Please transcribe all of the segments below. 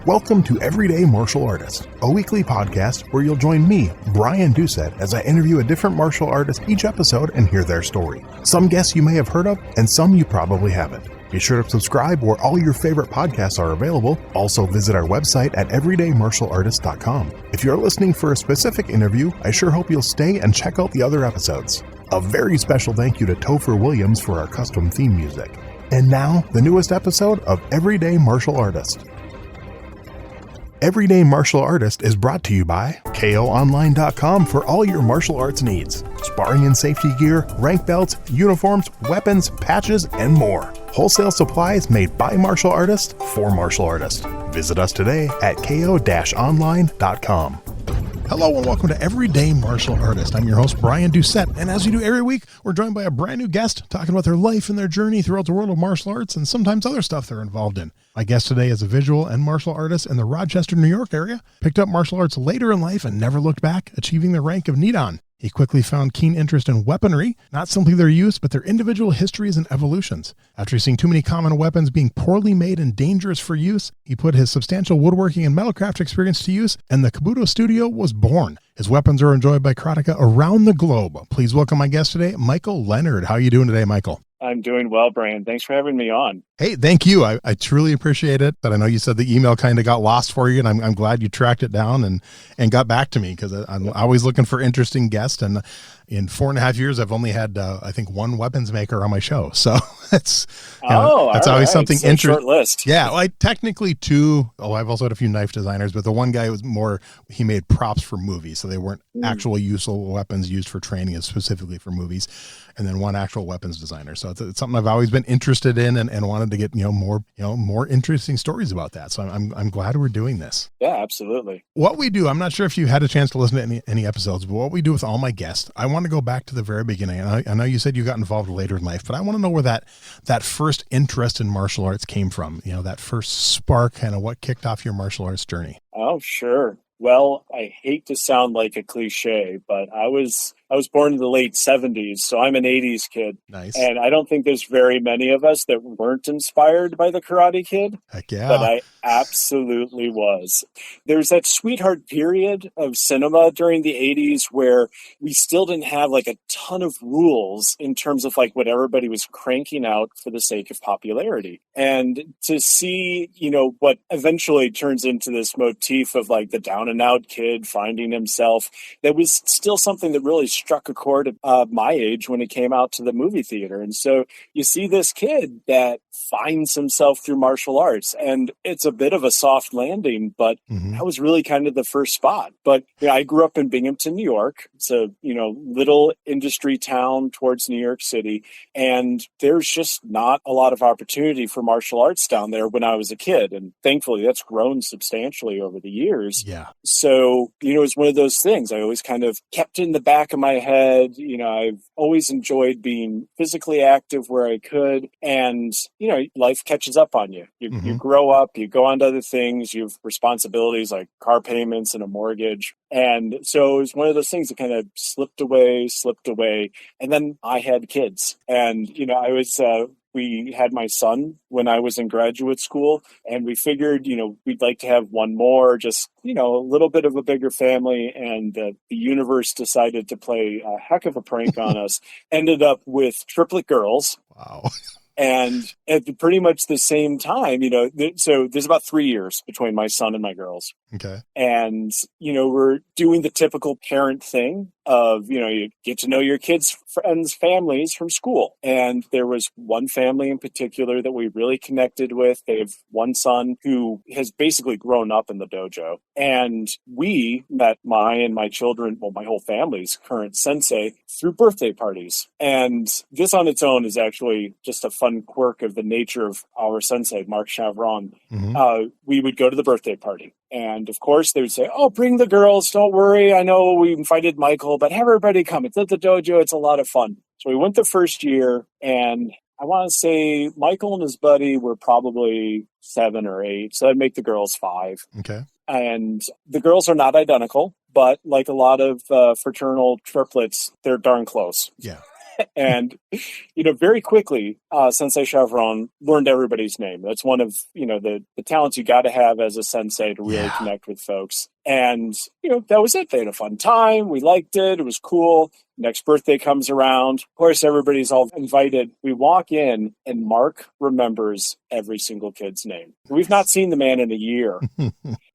Welcome to Everyday Martial Artist, a weekly podcast where you'll join me, Brian Doucette, as I interview a different martial artist each episode and hear their story. Some guests you may have heard of, and some you probably haven't. Be sure to subscribe where all your favorite podcasts are available. Also visit our website at everydaymartialartist.com. If you're listening for a specific interview, I sure hope you'll stay and check out the other episodes. A very special thank you to Topher Williams for our custom theme music. And now, the newest episode of Everyday Martial Artist. Everyday Martial Artist is brought to you by KOOnline.com for all your martial arts needs. Sparring and safety gear, rank belts, uniforms, weapons, patches, and more. Wholesale supplies made by martial artists for martial artists. Visit us today at ko-online.com. Hello and welcome to Everyday Martial Artist. I'm your host, Brian Doucette, and as we do every week, we're joined by a brand new guest talking about their life and their journey throughout the world of martial arts and sometimes other stuff they're involved in. My guest today is a visual and martial artist in the Rochester, New York area, picked up martial arts later in life and never looked back, achieving the rank of Nidan. He quickly found keen interest in weaponry, not simply their use, but their individual histories and evolutions. After seeing too many common weapons being poorly made and dangerous for use, he put his substantial woodworking and metalcraft experience to use, and the Kobudo Studio was born. His weapons are enjoyed by Karateka around the globe. Please welcome my guest today, Michael Leonard. How are you doing today, Michael? I'm doing well, Brian. Thanks for having me on. Hey, thank you. I truly appreciate it. But I know you said the email kind of got lost for you, and I'm glad you tracked it down and got back to me because I'm always looking for interesting guests. And in 4.5 years, I've only had, I think, one weapons maker on my show. So that's always right. something so interesting. Short list. Yeah, well, technically two. I've also had a few knife designers, but the one guy was more, he made props for movies. So they weren't actual useful weapons used for training, specifically for movies. And then one actual weapons designer. So it's something I've always been interested in and wanted to get, more interesting stories about that. So I'm glad we're doing this. Yeah, absolutely. What we do, I'm not sure if you had a chance to listen to any episodes, but what we do with all my guests, I want to go back to the very beginning. And I know you said you got involved later in life, but I want to know where that first interest in martial arts came from. That first spark, kind of what kicked off your martial arts journey. Oh, sure. Well, I hate to sound like a cliche, but I was born in the late 70s, so I'm an 80s kid. Nice. And I don't think there's very many of us that weren't inspired by the Karate Kid. Heck yeah. But I absolutely was. There's that sweetheart period of cinema during the 80s where we still didn't have like a ton of rules in terms of like what everybody was cranking out for the sake of popularity. And to see, what eventually turns into this motif of like the down and out kid finding himself, that was still something that really struck a chord at my age when it came out to the movie theater. And so you see this kid that finds himself through martial arts, and it's a bit of a soft landing, but that was really kind of the first spot. But I grew up in Binghamton, New York. It's a little industry town towards New York City, and there's just not a lot of opportunity for martial arts down there when I was a kid, and thankfully that's grown substantially over the years. Yeah. So it's one of those things I always kind of kept in the back of my head. I've always enjoyed being physically active where I could, and life catches up on you. You grow up, you go on to other things, you have responsibilities like car payments and a mortgage. And so it was one of those things that kind of slipped away. And then I had kids, and, we had my son when I was in graduate school, and we figured, we'd like to have one more, just, a little bit of a bigger family. And the universe decided to play a heck of a prank on us. Ended up with triplet girls. Wow. And at pretty much the same time, so there's about 3 years between my son and my girls. Okay. And, we're doing the typical parent thing of, you get to know your kids' friends' families from school. And there was one family in particular that we really connected with. They have one son who has basically grown up in the dojo. And we met my whole family's current sensei through birthday parties. And this on its own is actually just a fun quirk of the nature of our sensei, Mark Chavron. We would go to the birthday party. And of course, they would say, "Oh, bring the girls. Don't worry. I know we invited Michael, but have everybody come. It's at the dojo. It's a lot of fun." So we went the first year, and I want to say Michael and his buddy were probably 7 or 8. So that'd make the girls 5. Okay. And the girls are not identical, but like a lot of fraternal triplets, they're darn close. Yeah. And, very quickly, Sensei Chevron learned everybody's name. That's one of, the talents you got to have as a sensei to really connect with folks. And, that was it. They had a fun time. We liked it. It was cool. Next birthday comes around. Of course, everybody's all invited. We walk in and Mark remembers every single kid's name. We've not seen the man in a year.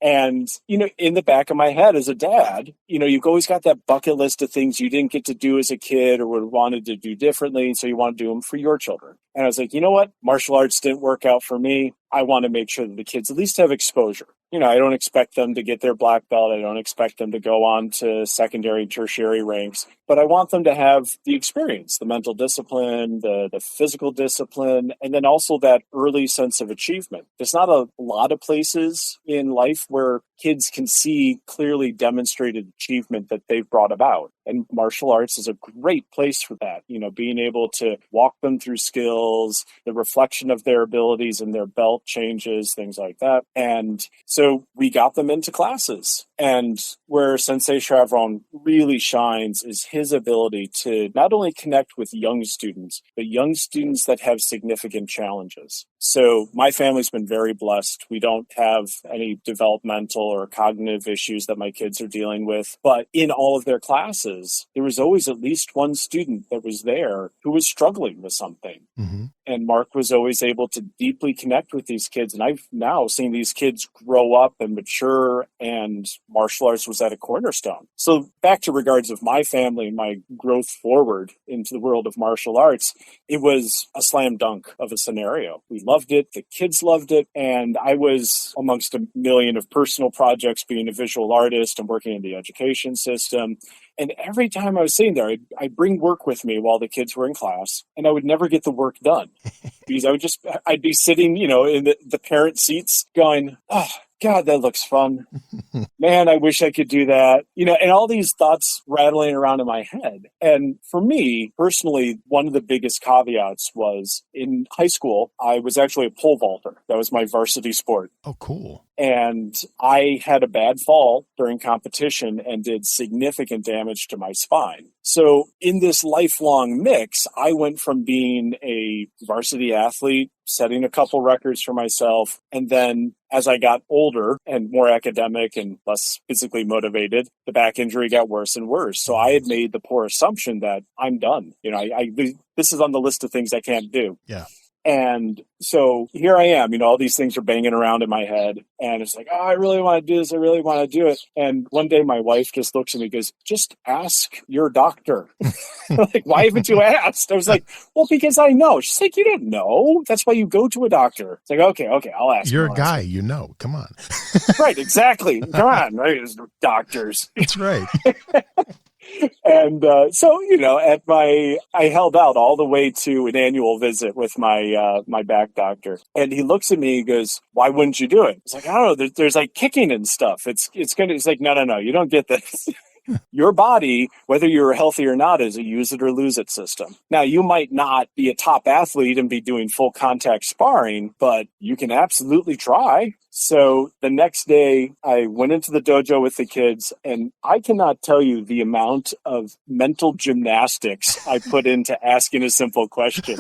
And, in the back of my head as a dad, you've always got that bucket list of things you didn't get to do as a kid or would wanted to do differently. So you want to do them for your children. And I was like, you know what? Martial arts didn't work out for me. I want to make sure that the kids at least have exposure. I don't expect them to get their black belt. I don't expect them to go on to secondary, tertiary ranks, but I want them to have the experience, the mental discipline, the physical discipline, and then also that early sense of achievement. There's not a lot of places in life where kids can see clearly demonstrated achievement that they've brought about. And martial arts is a great place for that. Being able to walk them through skills, the reflection of their abilities and their belt changes, things like that. And so we got them into classes. And where Sensei Chevron really shines is his ability to not only connect with young students, but young students that have significant challenges. So my family's been very blessed. We don't have any developmental or cognitive issues that my kids are dealing with. But in all of their classes, there was always at least one student that was there who was struggling with something. Mm-hmm. And Mark was always able to deeply connect with these kids. And I've now seen these kids grow up and mature, and martial arts was at a cornerstone. So back to regards of my family and my growth forward into the world of martial arts, it was a slam dunk of a scenario. We loved it. The kids loved it. And I was amongst a million of personal projects, being a visual artist and working in the education system. And every time I was sitting there, I'd bring work with me while the kids were in class, and I would never get the work done because I'd be sitting, in the parent seats going, oh, God, that looks fun. Man, I wish I could do that. And all these thoughts rattling around in my head. And for me, personally, one of the biggest caveats was in high school, I was actually a pole vaulter. That was my varsity sport. Oh, cool. And I had a bad fall during competition and did significant damage to my spine. So in this lifelong mix, I went from being a varsity athlete, setting a couple records for myself, and then as I got older and more academic and less physically motivated, the back injury got worse and worse. So I had made the poor assumption that I'm done. This is on the list of things I can't do. Yeah. And so here I am, all these things are banging around in my head. And it's like, oh, I really want to do this. I really want to do it. And one day my wife just looks at me and goes, just ask your doctor. Like, why haven't you asked? I was like, well, because I know. She's like, you don't know. That's why you go to a doctor. It's like, okay, I'll ask. You're a guy, come on. Right, exactly. Come on, right? Doctors. That's right. And so, I held out all the way to an annual visit with my back doctor. And he looks at me and goes, why wouldn't you do it? It's like, I don't know, there's like kicking and stuff. It's like, no, you don't get this. Your body, whether you're healthy or not, is a use it or lose it system. Now, you might not be a top athlete and be doing full contact sparring, but you can absolutely try. So the next day, I went into the dojo with the kids, and I cannot tell you the amount of mental gymnastics I put into asking a simple question.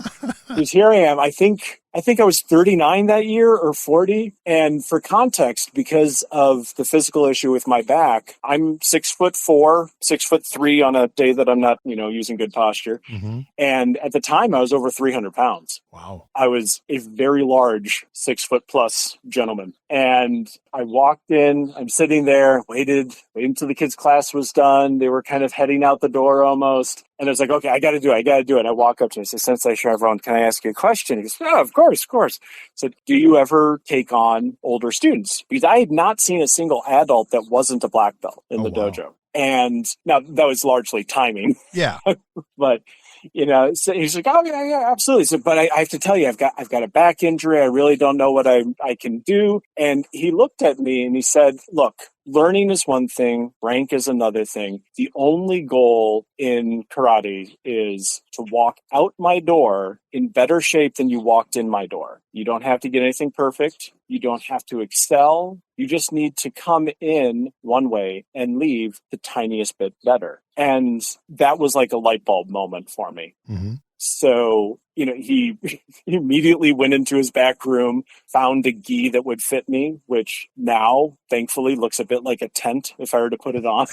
Because here I am, I think I was 39 that year or 40. And for context, because of the physical issue with my back, I'm 6'4", 6'3" on a day that I'm not, using good posture. Mm-hmm. And at the time I was over 300 pounds. Wow. I was a very large 6'+ gentleman. And I walked in, I'm sitting there, waited until the kids' class was done. They were kind of heading out the door almost. And I was like, okay, I got to do it. I walk up to him and say, Sensei Chevron, can I ask you a question? He goes, yeah, of course. I said, do you ever take on older students? Because I had not seen a single adult that wasn't a black belt in the dojo. And now that was largely timing. Yeah. But, so he's like, oh, yeah, absolutely. So, but I have to tell you, I've got a back injury. I really don't know what I can do. And he looked at me and he said, look, learning is one thing, rank is another thing. The only goal in karate is to walk out my door in better shape than you walked in my door. You don't have to get anything perfect. You don't have to excel. You just need to come in one way and leave the tiniest bit better. And that was like a light bulb moment for me. Mm-hmm. So, he immediately went into his back room, found a gi that would fit me, which now, thankfully, looks a bit like a tent if I were to put it on.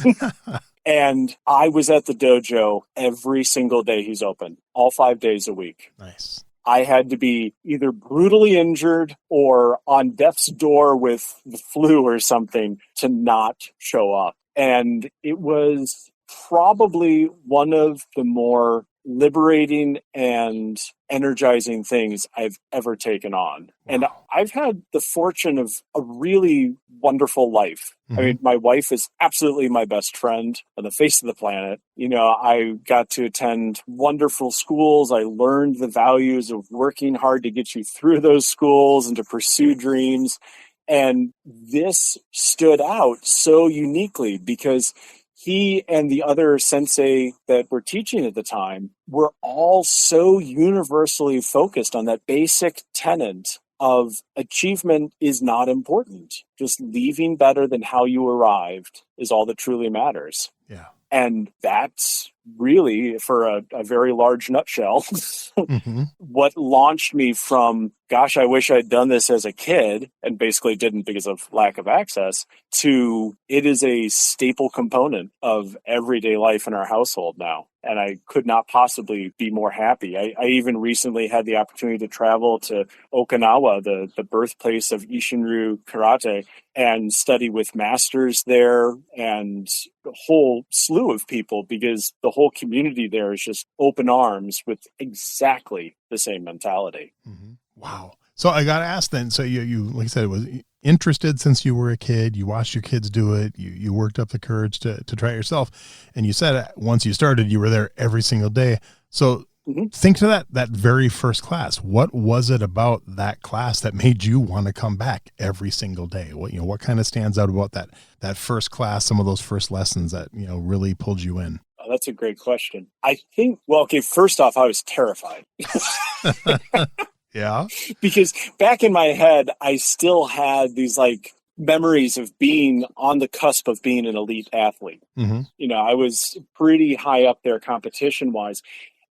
And I was at the dojo every single day he's open, all 5 days a week. Nice. I had to be either brutally injured or on death's door with the flu or something to not show up. And it was probably one of the more liberating and energizing things I've ever taken on. Wow. And I've had the fortune of a really wonderful life. Mm-hmm. I mean, my wife is absolutely my best friend on the face of the planet. I got to attend wonderful schools. I learned the values of working hard to get you through those schools and to pursue dreams. And this stood out so uniquely because he and the other sensei that were teaching at the time were all so universally focused on that basic tenet of achievement is not important. Just leaving better than how you arrived is all that truly matters. Yeah. And that's really, for a very large nutshell, mm-hmm. what launched me from, gosh, I wish I'd done this as a kid, and basically didn't because of lack of access, to it is a staple component of everyday life in our household now. And I could not possibly be more happy. I even recently had the opportunity to travel to Okinawa, the birthplace of Isshinryu Karate, and study with masters there and a whole slew of people, because the whole community there is just open arms with exactly the same mentality. Mm-hmm. Wow. So I got to ask then, so you, like I said, was interested since you were a kid, you watched your kids do it, you worked up the courage to try it yourself. And you said once you started, you were there every single day. So mm-hmm. think to that very first class. What was it about that class that made you want to come back every single day? What kind of stands out about that first class, some of those first lessons that, really pulled you in? Oh, that's a great question. I think, first off, I was terrified. Yeah. Because back in my head, I still had these memories of being on the cusp of being an elite athlete. Mm-hmm. I was pretty high up there competition wise.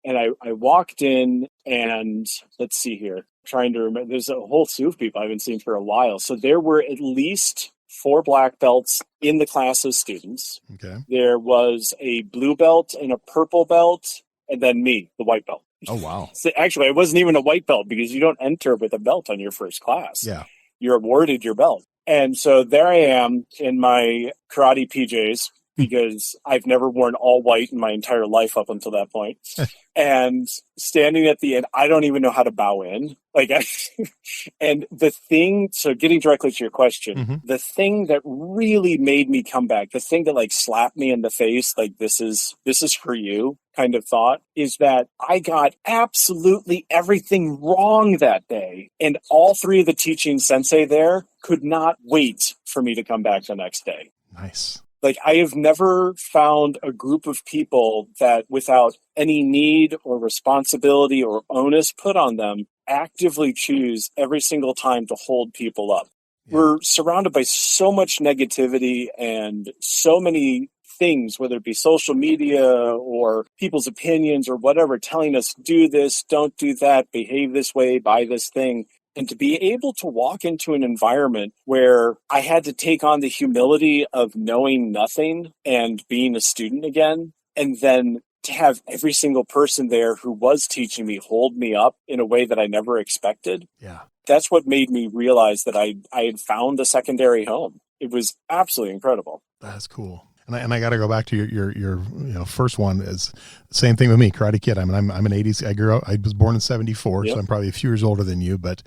And I walked in and let's see here, trying to remember, there's a whole slew of people I haven't seen for a while. So there were at least 4 black belts in the class of students. Okay. There was a blue belt and a purple belt, and then me, the white belt. Oh, wow. So actually, I wasn't even a white belt because you don't enter with a belt on your first class. Yeah. You're awarded your belt. And so there I am in my karate PJs because I've never worn all white in my entire life up until that point. And standing at the end, I don't even know how to bow in. And the thing, so getting directly to your question, mm-hmm. the thing that really made me come back, the thing that slapped me in the face, this is for you kind of thought, is that I got absolutely everything wrong that day. And all 3 of the teaching sensei there could not wait for me to come back the next day. Nice. I have never found a group of people that without any need or responsibility or onus put on them actively choose every single time to hold people up. Yeah. We're surrounded by so much negativity and so many things, whether it be social media or people's opinions or whatever, telling us do this, don't do that, behave this way, buy this thing. And to be able to walk into an environment where I had to take on the humility of knowing nothing and being a student again, and then to have every single person there who was teaching me hold me up in a way that I never expected. Yeah. That's what made me realize that I had found a secondary home. It was absolutely incredible. That's cool. And I got to go back to your first one is same thing with me, Karate Kid. I mean, I'm an 80s. I was born in 74, yep. So I'm probably a few years older than you, but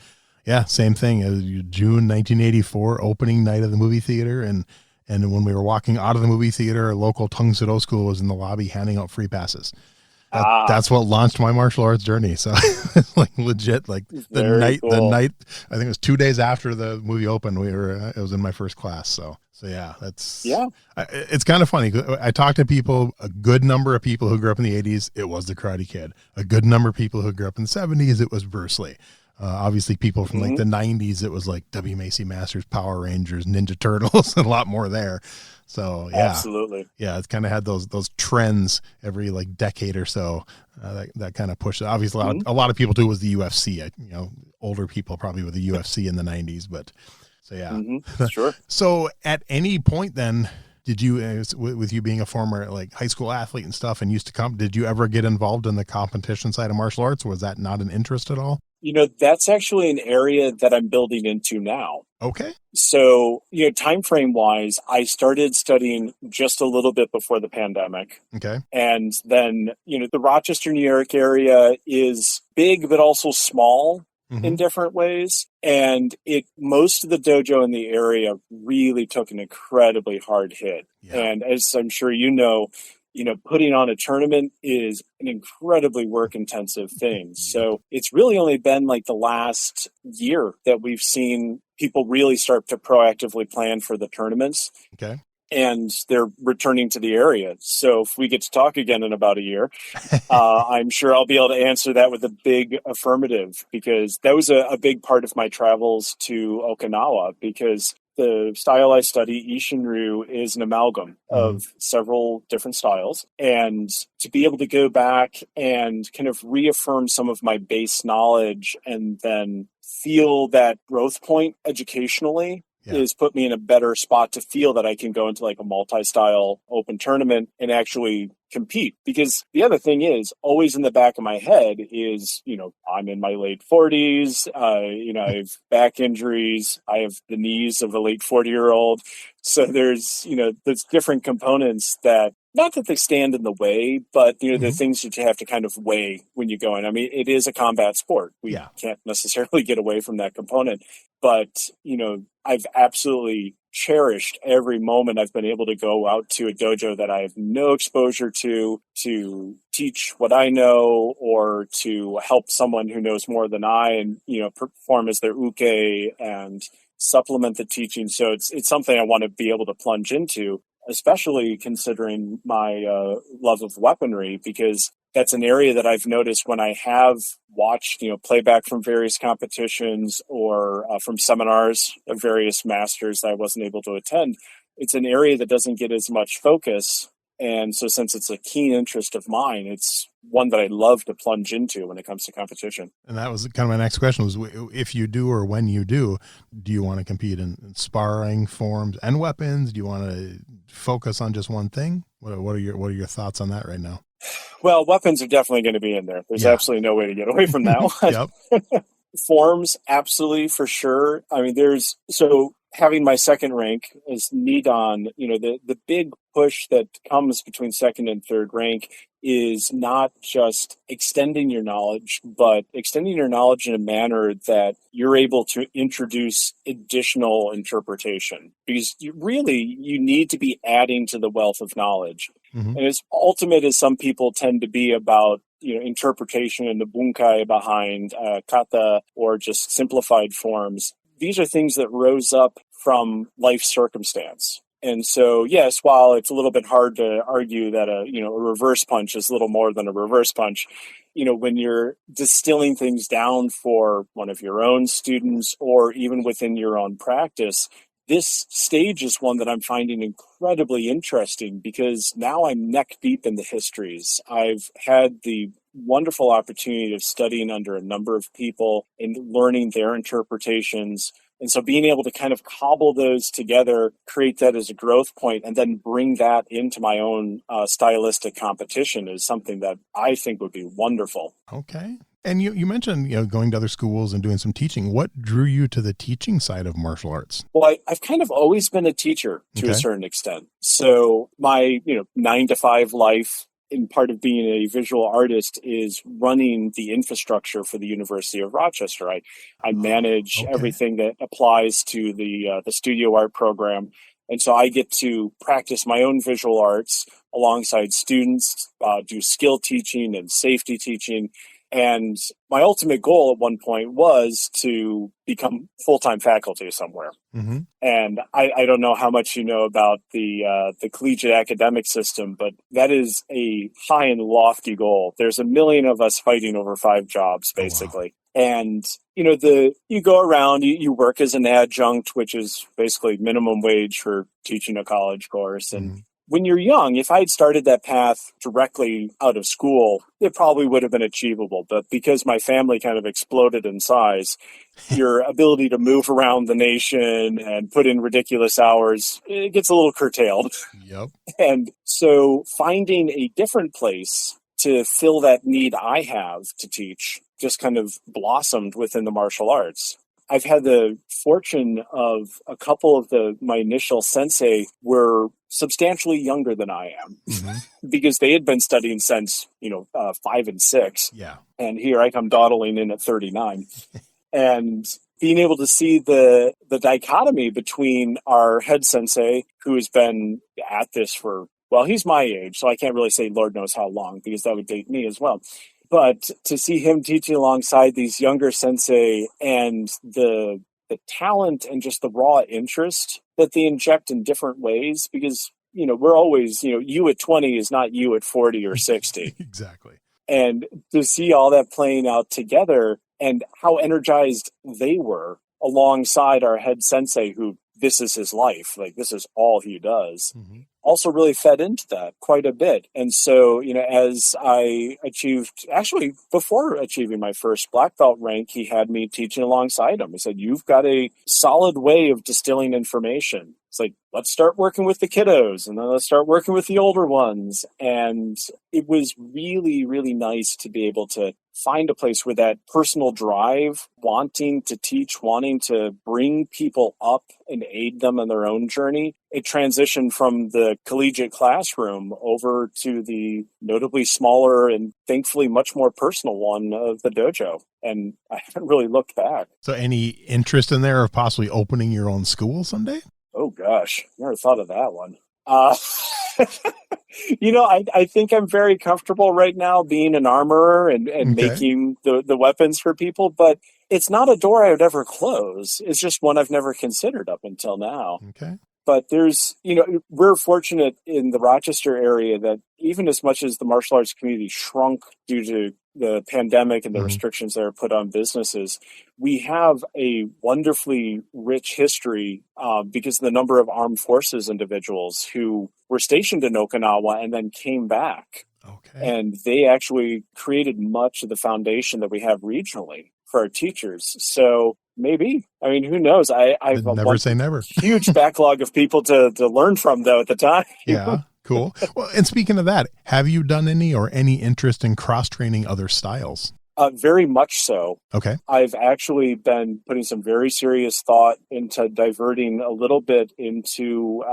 yeah, same thing. June 1984, opening night of the movie theater. And when we were walking out of the movie theater, a local Tung Sido school was in the lobby handing out free passes. That's what launched my martial arts journey. So it's like legit, like Very the cool. night, I think it was 2 days after the movie opened, it was in my first class. So yeah, Yeah. it's kind of funny. I talked to people, a good number of people who grew up in the 80s, it was the Karate Kid. A good number of people who grew up in the 70s, it was Bruce Lee. Obviously people from like the 90s, it was like W. Macy Masters, Power Rangers, Ninja Turtles, and a lot more there. So yeah, Absolutely. yeah, it's kind of had those trends every like decade or so. That kind of pushed it. Obviously, a lot of people do was the UFC. Older people probably with the UFC in the 90s, but so yeah. Sure. So at any point then, did you, with you being a former like high school athlete and stuff and used to come, did you ever get involved in the competition side of martial arts? Was that not an interest at all? That's actually an area that I'm building into now. Okay. So, time frame wise, I started studying just a little bit before the pandemic. Okay. And then, the Rochester, New York area is big, but also small in different ways. And most of the dojo in the area really took an incredibly hard hit. Yeah. And as I'm sure putting on a tournament is an incredibly work intensive thing. So it's really only been like the last year that we've seen people really start to proactively plan for the tournaments. Okay. And they're returning to the area. So if we get to talk again in about a year, I'm sure I'll be able to answer that with a big affirmative, because that was a big part of my travels to Okinawa, because the style I study, Ishinryu, is an amalgam of several different styles. And to be able to go back and kind of reaffirm some of my base knowledge and then feel that growth point educationally is put me in a better spot to feel that I can go into like a multi-style open tournament and actually compete. Because the other thing is always in the back of my head is, I'm in my late 40s, I have back injuries, I have the knees of a late 40-year-old. So there's different components that, not that they stand in the way, but the things that you have to kind of weigh when you go in. I mean, it is a combat sport. We can't necessarily get away from that component. But, I've absolutely cherished every moment I've been able to go out to a dojo that I have no exposure to teach what I know, or to help someone who knows more than I and, perform as their uke and supplement the teaching. So it's something I want to be able to plunge into, especially considering my love of weaponry, because that's an area that I've noticed when I have watched, playback from various competitions or from seminars of various masters that I wasn't able to attend. It's an area that doesn't get as much focus. And so since it's a keen interest of mine, it's one that I love to plunge into when it comes to competition. And that was kind of my next question was, if you do, or when you do you want to compete in sparring forms and weapons? Do you want to focus on just one thing? What are your thoughts on that right now? Well, weapons are definitely going to be in there. There's absolutely no way to get away from that one. Yep. Forms, absolutely, for sure. I mean, having my second rank is Nidan, the big push that comes between second and third rank is not just extending your knowledge, but extending your knowledge in a manner that you're able to introduce additional interpretation, because you need to be adding to the wealth of knowledge. And as ultimate as some people tend to be about interpretation and the bunkai behind kata or just simplified forms, these are things that rose up from life circumstance. And so, yes, while it's a little bit hard to argue that a reverse punch is little more than a reverse punch, when you're distilling things down for one of your own students or even within your own practice, this stage is one that I'm finding incredibly interesting, because now I'm neck deep in the histories. I've had the wonderful opportunity of studying under a number of people and learning their interpretations. And so being able to kind of cobble those together, create that as a growth point, and then bring that into my own stylistic competition is something that I think would be wonderful. Okay. And you mentioned, going to other schools and doing some teaching. What drew you to the teaching side of martial arts? Well, I've kind of always been a teacher to a certain extent. So my, 9-to-5 life, in part of being a visual artist, is running the infrastructure for the University of Rochester. I manage everything that applies to the studio art program. And so I get to practice my own visual arts alongside students, do skill teaching and safety teaching. And my ultimate goal at one point was to become full-time faculty somewhere. Mm-hmm. And I don't know how much you know about the collegiate academic system, but that is a high and lofty goal. There's a million of us fighting over 5 jobs, basically. Oh, wow. And, you go around, you work as an adjunct, which is basically minimum wage for teaching a college course. And when you're young, if I had started that path directly out of school, it probably would have been achievable. But because my family kind of exploded in size, your ability to move around the nation and put in ridiculous hours, it gets a little curtailed. Yep. And so finding a different place to fill that need I have to teach just kind of blossomed within the martial arts. I've had the fortune of a couple of my initial sensei were substantially younger than I am because they had been studying since, 5 and 6. Yeah. And here I come dawdling in at 39. And being able to see the dichotomy between our head sensei, who has been at this for, well, he's my age, so I can't really say Lord knows how long because that would date me as well. But to see him teaching alongside these younger sensei and the talent and just the raw interest that they inject in different ways, because, we're always, you at 20 is not you at 40 or 60. Exactly. And to see all that playing out together and how energized they were alongside our head sensei, who this is his life, like this is all he does. Also really fed into that quite a bit. And so, as I achieved, actually before achieving my first black belt rank, he had me teaching alongside him. He said, you've got a solid way of distilling information. It's like, let's start working with the kiddos and then let's start working with the older ones. And it was really, really nice to be able to find a place where that personal drive, wanting to teach, wanting to bring people up and aid them in their own journey, it transitioned from the collegiate classroom over to the notably smaller and thankfully much more personal one of the dojo. And I haven't really looked back. So any interest in there of possibly opening your own school someday? Oh, gosh. Never thought of that one. I think I'm very comfortable right now being an armorer and making the weapons for people, but it's not a door I would ever close. It's just one I've never considered up until now. Okay. But there's, we're fortunate in the Rochester area that even as much as the martial arts community shrunk due to the pandemic and the restrictions that are put on businesses, we have a wonderfully rich history because of the number of armed forces individuals who were stationed in Okinawa and then came back. Okay. And they actually created much of the foundation that we have regionally for our teachers. So maybe, who knows? I've never say never. Huge backlog of people to learn from though at the time. Yeah. Cool. Well, and speaking of that, have you done any interest in cross-training other styles? Very much so. Okay. I've actually been putting some very serious thought into diverting a little bit into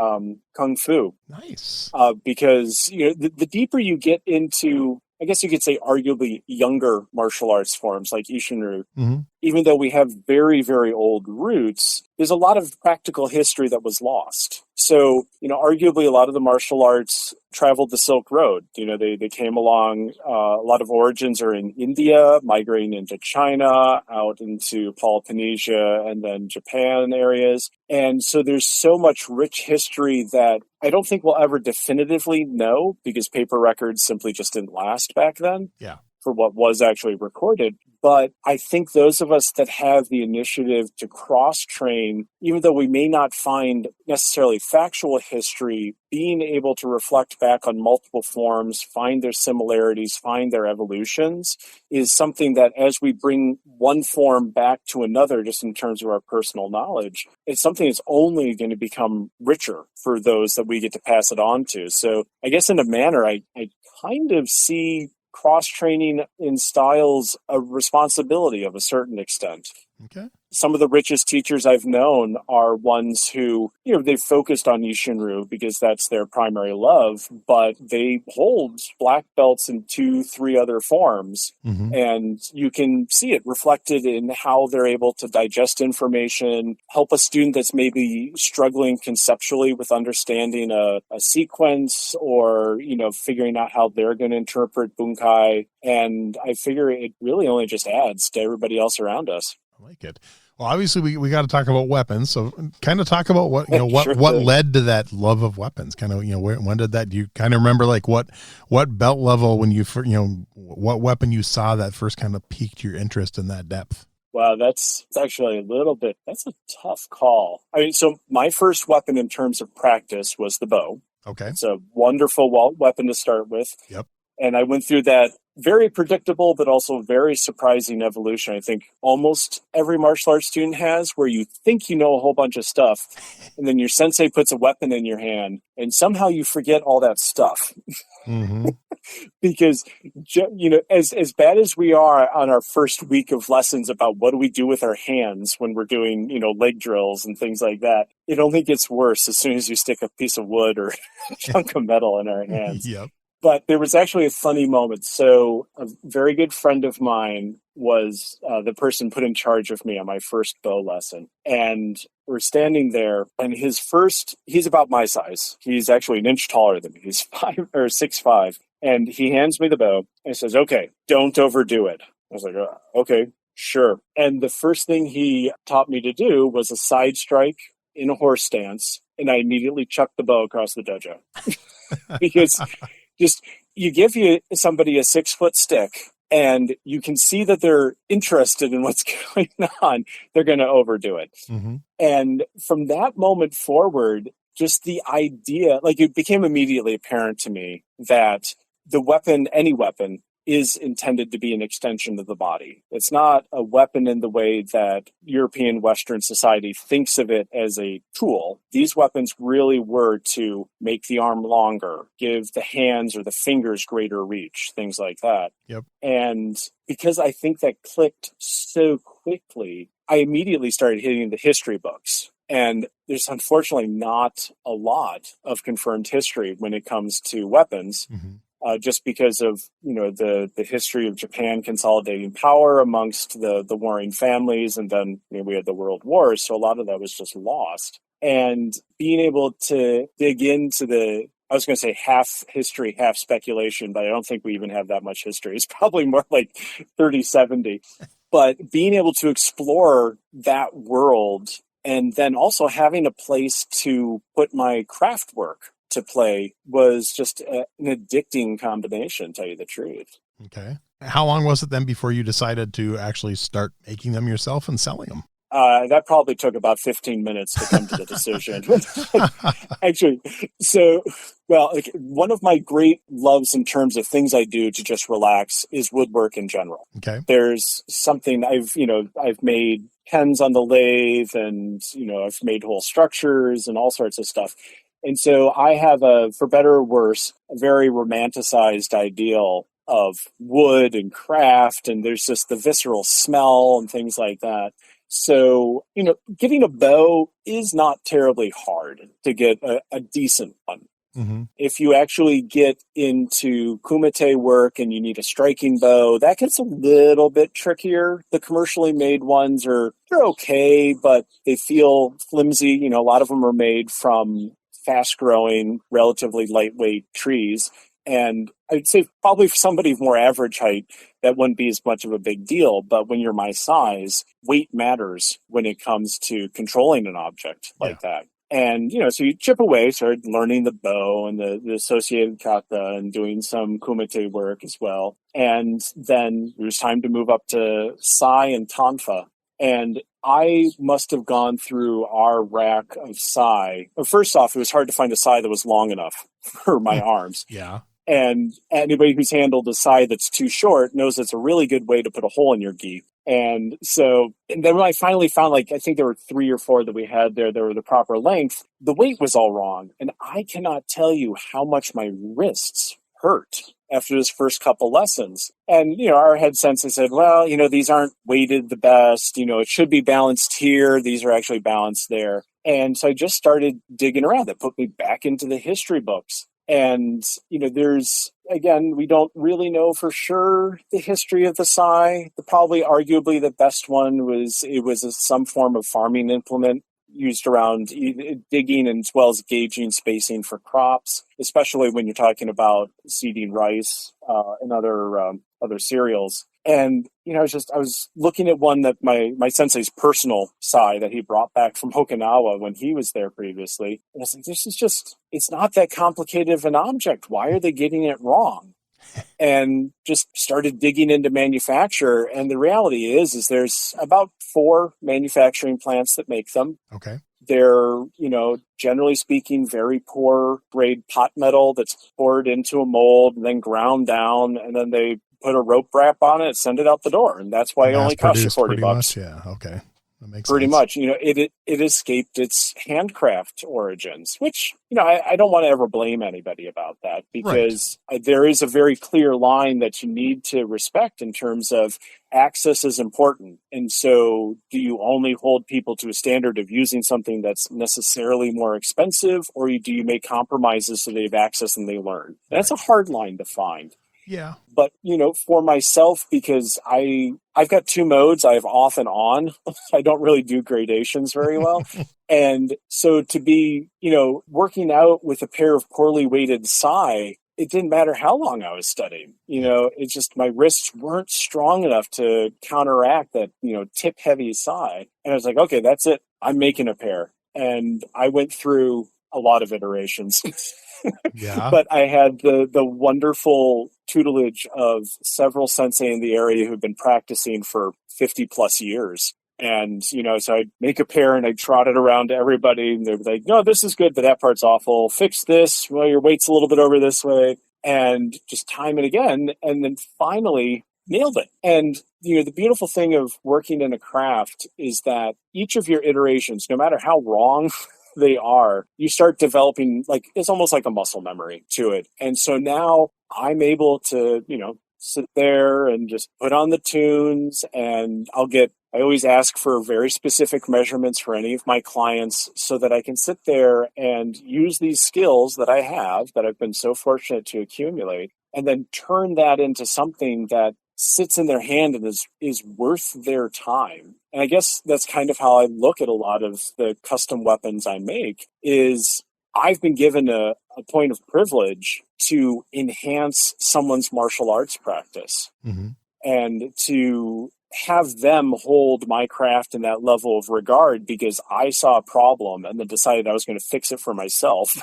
Kung Fu. Nice. Because the deeper you get into, I guess you could say arguably younger martial arts forms like Ishinru, even though we have very, very old roots, there's a lot of practical history that was lost. So, arguably a lot of the martial arts traveled the Silk Road. They came along, a lot of origins are in India, migrating into China, out into Polynesia, and then Japan areas. And so there's so much rich history that I don't think we'll ever definitively know because paper records simply just didn't last back then. Yeah. For what was actually recorded. But I think those of us that have the initiative to cross-train, even though we may not find necessarily factual history, being able to reflect back on multiple forms, find their similarities, find their evolutions, is something that as we bring one form back to another, just in terms of our personal knowledge, it's something that's only going to become richer for those that we get to pass it on to. So I guess in a manner, I kind of see cross-training in styles a responsibility of a certain extent. Okay. some of the richest teachers I've known are ones who, they've focused on Yishinru because that's their primary love, but they hold black belts in 2-3 other forms. Mm-hmm. And you can see it reflected in how they're able to digest information, help a student that's maybe struggling conceptually with understanding a sequence or, figuring out how they're going to interpret bunkai. And I figure it really only just adds to everybody else around us. I like it. Well, obviously we got to talk about weapons. So kind of talk about what, Sure what thing. led to that love of weapons. Kind of, when did that, do you kind of remember like what belt level when you, what weapon you saw that first kind of piqued your interest in that depth? Wow, that's actually that's a tough call. I mean, so my first weapon in terms of practice was the bow. Okay. It's a wonderful weapon to start with. Yep. And I went through that very predictable, but also very surprising evolution. I think almost every martial arts student has, where you think you know a whole bunch of stuff, and then your sensei puts a weapon in your hand, and somehow you forget all that stuff. Mm-hmm. Because, as bad as we are on our first week of lessons about what do we do with our hands when we're doing, leg drills and things like that, it only gets worse as soon as you stick a piece of wood or a chunk of metal in our hands. Yep. But there was actually a funny moment. So a very good friend of mine was the person put in charge of me on my first bow lesson. And we're standing there, and he's about my size. He's actually an inch taller than me. He's 6'5". And he hands me the bow and says, "Okay, don't overdo it." I was like, "Okay, sure." And the first thing he taught me to do was a side strike in a horse stance. And I immediately chucked the bow across the dojo. Because you give somebody a 6-foot stick and you can see that they're interested in what's going on, they're going to overdo it. Mm-hmm. And from that moment forward, just the idea, like it became immediately apparent to me that the weapon, any weapon, is intended to be an extension of the body. It's not a weapon in the way that European Western society thinks of it as a tool. These weapons really were to make the arm longer, give the hands or the fingers greater reach, things like that. Yep. And because I think that clicked so quickly, I immediately started hitting the history books. And there's unfortunately not a lot of confirmed history when it comes to weapons. Mm-hmm. Just because of the history of Japan consolidating power amongst the warring families, and then we had the World Wars, so a lot of that was just lost. And being able to dig into I was going to say half history, half speculation, but I don't think we even have that much history. It's probably more like 30-70. But being able to explore that world, and then also having a place to put my craft work to play, was just an addicting combination, to tell you the truth. Okay. How long was it then before you decided to actually start making them yourself and selling them? That probably took about 15 minutes to come to the decision. Actually, one of my great loves in terms of things I do to just relax is woodwork in general. Okay. There's something I've made pens on the lathe, and, I've made whole structures and all sorts of stuff. And so I have for better or worse, a very romanticized ideal of wood and craft, and there's just the visceral smell and things like that. So, getting a bow is not terribly hard to get a decent one. Mm-hmm. If you actually get into kumite work and you need a striking bow, that gets a little bit trickier. The commercially made ones they're okay, but they feel flimsy. A lot of them are made from fast-growing, relatively lightweight trees. And I'd say probably for somebody of more average height, that wouldn't be as much of a big deal. But when you're my size, weight matters when it comes to controlling an object like that. And, so you chip away, started learning the bow and the associated kata and doing some kumite work as well. And then it was time to move up to sai and tanfa. And I must have gone through our rack of sai. Well, first off, it was hard to find a sai that was long enough for my arms. Yeah. And anybody who's handled a sai that's too short knows it's a really good way to put a hole in your gi. And then when I finally found, I think there were 3 or 4 that we had there that were the proper length, the weight was all wrong. And I cannot tell you how much my wrists hurt after his first couple lessons. And, our head sensei said, well, these aren't weighted the best. It should be balanced here. These are actually balanced there. And so I just started digging around. That put me back into the history books. And, we don't really know for sure the history of the sai. Probably arguably the best one was some form of farming implement used around digging and as well as gauging spacing for crops, especially when you're talking about seeding rice and other cereals. And, I was looking at one that my sensei's personal sai that he brought back from Okinawa when he was there previously. And I was like, it's not that complicated of an object. Why are they getting it wrong? And just started digging into manufacture. And the reality is there's about 4 manufacturing plants that make them. Okay. They're, generally speaking, very poor grade pot metal that's poured into a mold and then ground down, and then they put a rope wrap on it, send it out the door. And that's why it only costs you $40. Much, yeah. Okay. That makes pretty sense. much, it escaped its handcraft origins, which, I don't want to ever blame anybody about that, because there is a very clear line that you need to respect in terms of access is important. And so do you only hold people to a standard of using something that's necessarily more expensive, or do you make compromises so they have access and they learn? That's a hard line to find. Yeah. But, for myself, because I've got 2 modes, I have off and on. I don't really do gradations very well. And so to be, working out with a pair of poorly weighted sai, it didn't matter how long I was studying. It's just my wrists weren't strong enough to counteract that, tip heavy sai. And I was like, okay, that's it. I'm making a pair. And I went through a lot of iterations. Yeah. But I had the wonderful tutelage of several sensei in the area who've been practicing for 50 plus years. And, so I'd make a pair and I'd trot it around to everybody, and they'd be like, no, this is good, but that part's awful. Fix this. Well, your weight's a little bit over this way. And just time it again. And then finally nailed it. And, the beautiful thing of working in a craft is that each of your iterations, no matter how wrong they are, you start developing, it's almost like a muscle memory to it. And so now I'm able to, sit there and just put on the tunes, and I always ask for very specific measurements for any of my clients so that I can sit there and use these skills that I have, that I've been so fortunate to accumulate, and then turn that into something that sits in their hand and is worth their time. And I guess that's kind of how I look at a lot of the custom weapons I make, is I've been given a point of privilege to enhance someone's martial arts practice, and to have them hold my craft in that level of regard because I saw a problem and then decided I was going to fix it for myself.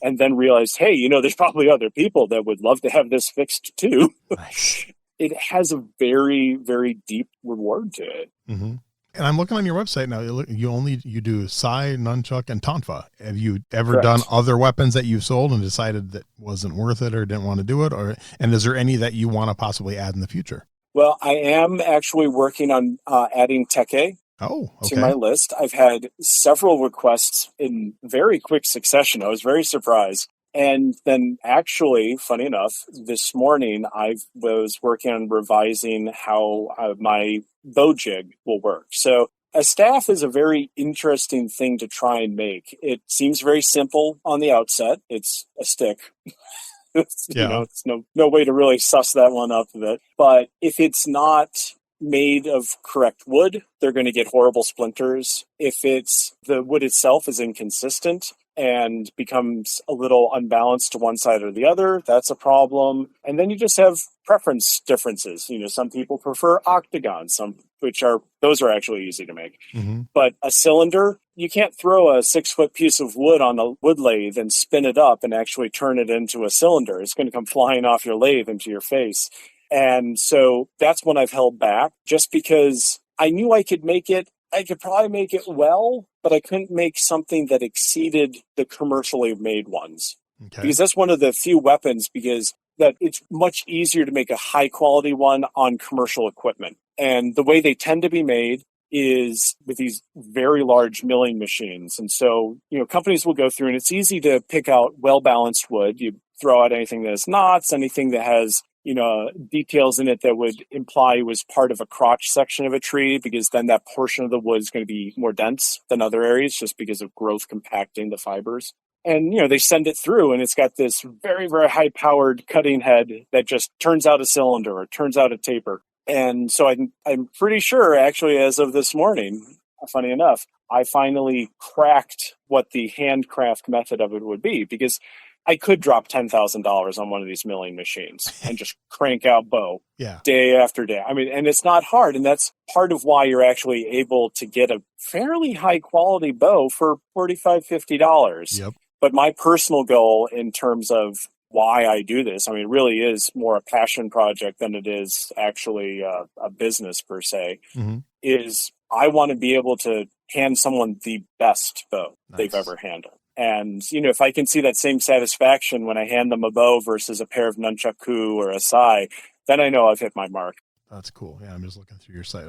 And then realized, hey, there's probably other people that would love to have this fixed too. Nice. It has a very, very deep reward to it. Mm-hmm. And I'm looking on your website now. You do sai, nunchuck, and tonfa. Have you ever done other weapons that you've sold and decided that wasn't worth it or didn't want to do it? And is there any that you want to possibly add in the future? Well, I am actually working on adding teke to my list. I've had several requests in very quick succession. I was very surprised. And then actually, funny enough, this morning I was working on revising how my bow jig will work. So a staff is a very interesting thing to try and make. It seems very simple on the outset. It's a stick. It's no way to really suss that one up a bit. But if it's not made of correct wood, they're going to get horrible splinters. If the wood itself is inconsistent and becomes a little unbalanced to one side or the other, that's a problem. And then you just have preference differences. Some people prefer octagons, those are actually easy to make. Mm-hmm. But a cylinder, you can't throw a 6-foot piece of wood on a wood lathe and spin it up and actually turn it into a cylinder. It's going to come flying off your lathe into your face. And so that's when I've held back, just because I knew I could make it. I could probably make it well, but I couldn't make something that exceeded the commercially made ones. Okay. Because that's one of the few weapons, because that it's much easier to make a high quality one on commercial equipment. And the way they tend to be made is with these very large milling machines. And so, companies will go through, and it's easy to pick out well-balanced wood. You throw out anything that has knots, anything that has, details in it that would imply it was part of a crotch section of a tree, because then that portion of the wood is going to be more dense than other areas just because of growth compacting the fibers. And, they send it through and it's got this very, very high powered cutting head that just turns out a cylinder or turns out a taper. And so I'm pretty sure, actually, as of this morning, funny enough, I finally cracked what the handcraft method of it would be, because I could drop $10,000 on one of these milling machines and just crank out bow day after day. I mean, and it's not hard. And that's part of why you're actually able to get a fairly high quality bow for $45, $50. Yep. But my personal goal in terms of why I do this, I mean, it really is more a passion project than it is actually a business per se, is I want to be able to hand someone the best bow they've ever handled. And, if I can see that same satisfaction when I hand them a bow versus a pair of nunchaku or a sai, then I know I've hit my mark. That's cool. Yeah, I'm just looking through your site.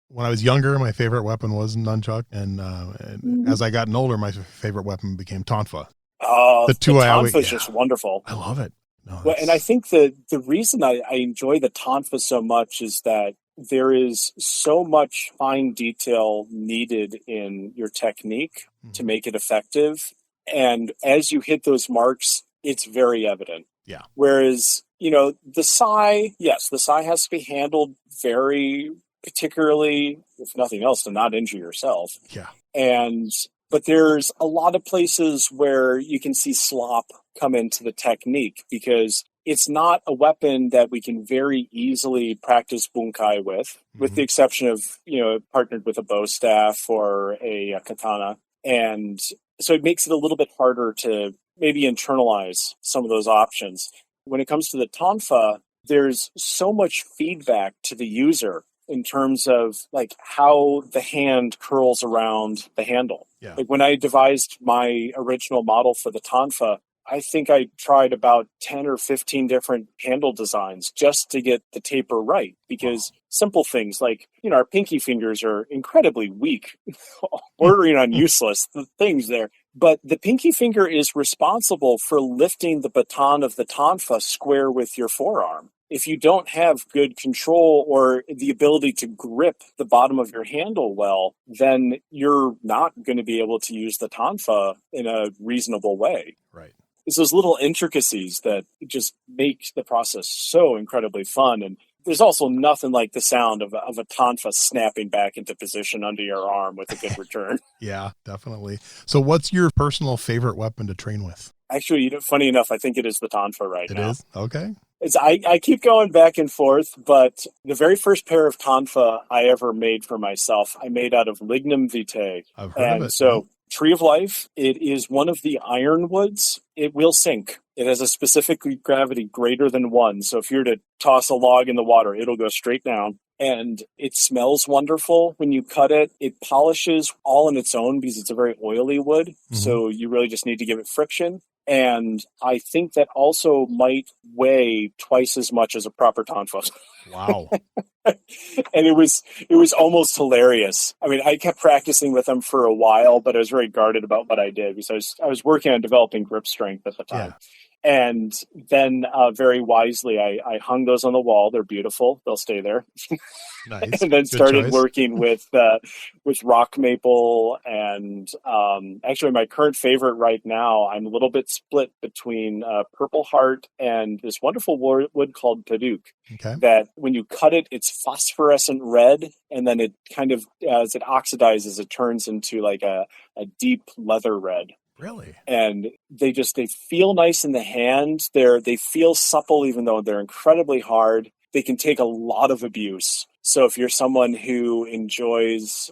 When I was younger, my favorite weapon was nunchuck. And as I gotten older, my favorite weapon became tonfa. Oh, the tonfa is just wonderful. I love it. No, well, and I think the reason I enjoy the tonfa so much is that there is so much fine detail needed in your technique to make it effective. And as you hit those marks, it's very evident. Yeah. Whereas, the sai, yes, the sai has to be handled very particularly, if nothing else, to not injure yourself. Yeah. But there's a lot of places where you can see slop come into the technique, because it's not a weapon that we can very easily practice bunkai with the exception of, partnered with a bow staff or a katana. And so it makes it a little bit harder to maybe internalize some of those options. When it comes to the tonfa, there's so much feedback to the user in terms of like how the hand curls around the handle. Yeah. Like when I devised my original model for the tonfa, I think I tried about 10 or 15 different handle designs just to get the taper right, because simple things like, our pinky fingers are incredibly weak, bordering on useless things there. But the pinky finger is responsible for lifting the baton of the tonfa square with your forearm. If you don't have good control or the ability to grip the bottom of your handle well, then you're not going to be able to use the tonfa in a reasonable way. Right. It's those little intricacies that just make the process so incredibly fun. And there's also nothing like the sound of a tonfa snapping back into position under your arm with a good return. Yeah, definitely. So what's your personal favorite weapon to train with? Actually, funny enough, I think it is the tonfa right now. It is? Okay. I keep going back and forth, but the very first pair of tonfa I ever made for myself, I made out of lignum vitae. I've heard of it. So Tree of Life, it is one of the ironwoods. It will sink. It has a specific gravity greater than 1. So if you're to toss a log in the water, it'll go straight down. And it smells wonderful when you cut it. It polishes all on its own because it's a very oily wood. So you really just need to give it friction. And I think that also might weigh twice as much as a proper tonfa. Wow. And it was almost hilarious. I mean, I kept practicing with them for a while, but I was very guarded about what I did because I was working on developing grip strength at the time. Yeah. And then very wisely, I hung those on the wall. They're beautiful. They'll stay there. Nice. And then started working with rock maple. And actually, my current favorite right now, I'm a little bit split between Purple Heart and this wonderful wood called Kodudo. Okay. That when you cut it, it's phosphorescent red. And then it kind of, as it oxidizes, it turns into like a deep leather red. Really? And they feel nice in the hand. They feel supple, even though they're incredibly hard. They can take a lot of abuse. So if you're someone who enjoys,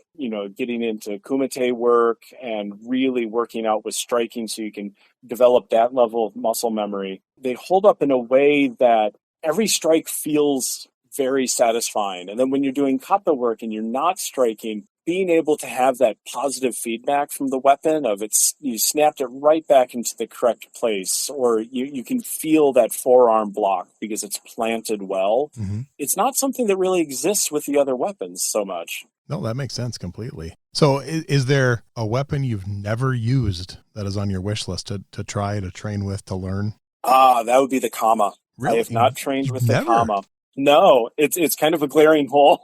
getting into kumite work and really working out with striking so you can develop that level of muscle memory, they hold up in a way that every strike feels very satisfying. And then when you're doing kata work and you're not striking, being able to have that positive feedback from the weapon of you snapped it right back into the correct place, or you can feel that forearm block because it's planted well. Mm-hmm. It's not something that really exists with the other weapons so much. No, that makes sense completely. So is there a weapon you've never used that is on your wish list to try to train with, to learn? That would be the kama. I Really? have not trained with the Never? kama. No, it's kind of a glaring hole,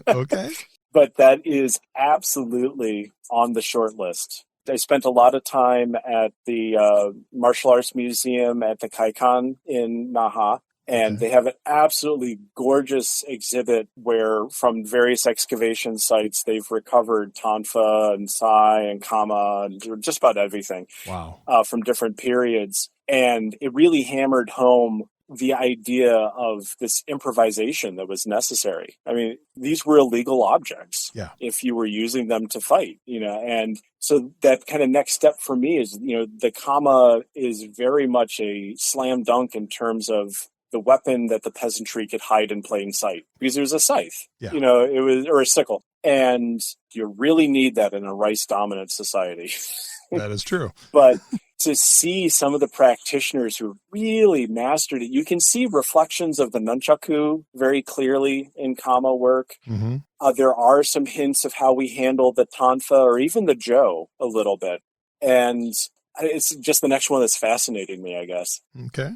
Okay. but that is absolutely on the short list. I spent a lot of time at the Martial Arts Museum at the Kaikan in Naha, and Okay. they have an absolutely gorgeous exhibit where from various excavation sites they've recovered Tonfa and Sai and Kama and just about everything Wow. from different periods. And it really hammered home the idea of this improvisation that was necessary. I mean, these were illegal objects Yeah. if you were using them to fight, and so that kind of next step for me is, the kama is very much a slam dunk in terms of the weapon that the peasantry could hide in plain sight because it was a scythe, Yeah. it was, or a sickle. And you really need that in a rice dominant society. That is true. But to see some of the practitioners who really mastered it, you can see reflections of the nunchaku very clearly in kama work. Mm-hmm. There are some hints of how we handle the tanfa or even the jo a little bit. And it's just the next one that's fascinating me, I guess. Okay.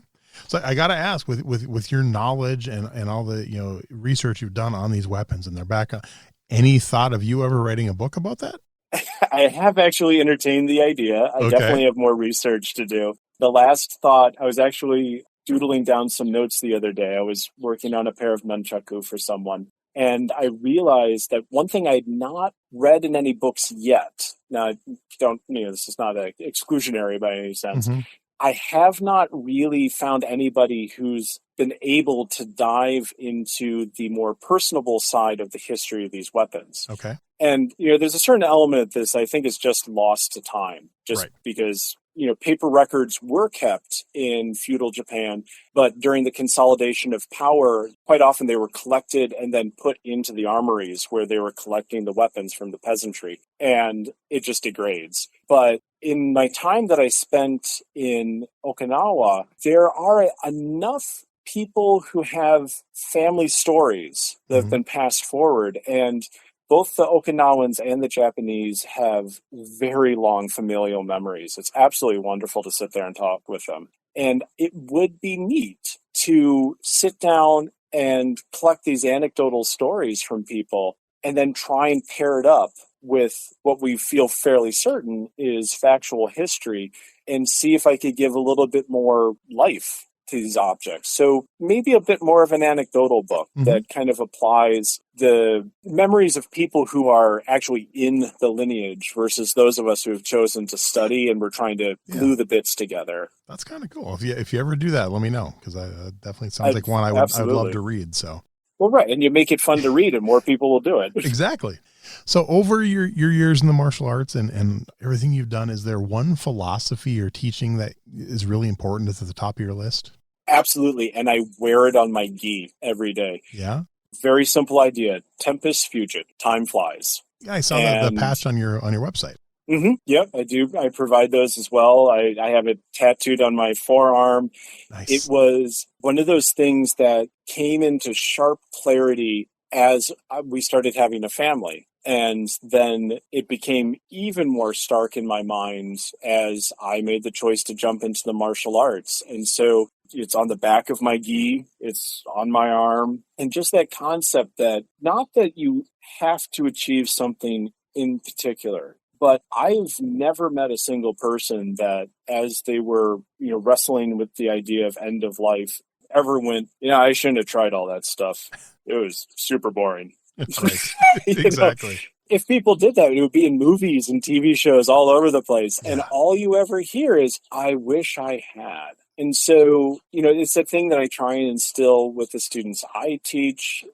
So I got to ask, with your knowledge and all the research you've done on these weapons and their background, any thought of you ever writing a book about that? I have actually entertained the idea. I definitely have more research to do. The last thought, I was actually doodling down some notes the other day. I was working on a pair of nunchaku for someone, and I realized that one thing I had not read in any books yet. Now, this is not exclusionary by any sense. Mm-hmm. I have not really found anybody who's been able to dive into the more personable side of the history of these weapons. Okay. And, there's a certain element of this I think is just lost to time, just because, paper records were kept in feudal Japan, but during the consolidation of power, quite often they were collected and then put into the armories where they were collecting the weapons from the peasantry, and it just degrades. But in my time that I spent in Okinawa, there are enough people who have family stories that have been passed forward, and both the Okinawans and the Japanese have very long familial memories. It's absolutely wonderful to sit there and talk with them. And it would be neat to sit down and collect these anecdotal stories from people and then try and pair it up with what we feel fairly certain is factual history and see if I could give a little bit more life to these objects. So maybe a bit more of an anecdotal book that kind of applies the memories of people who are actually in the lineage versus those of us who have chosen to study and we're trying to glue the bits together. That's kind of cool. If you ever do that, let me know, because definitely sounds like one I would love to read. So. Well, right. And you make it fun to read and more people will do it. Exactly. So over your years in the martial arts and everything you've done, is there one philosophy or teaching that is really important at the top of your list? Absolutely. And I wear it on my gi every day. Yeah. Very simple idea. Tempus fugit. Time flies. Yeah, I saw the patch on your website. Mm-hmm. Yep, I do. I provide those as well. I have it tattooed on my forearm. Nice. It was one of those things that came into sharp clarity as we started having a family. And then it became even more stark in my mind as I made the choice to jump into the martial arts. And so it's on the back of my gi, it's on my arm. And just that concept that not that you have to achieve something in particular, but I've never met a single person that as they were, wrestling with the idea of end of life ever went, I shouldn't have tried all that stuff. It was super boring. Right. Exactly. If people did that, it would be in movies and TV shows all over the place. Yeah. And all you ever hear is, I wish I had. And so, it's a thing that I try and instill with the students I teach.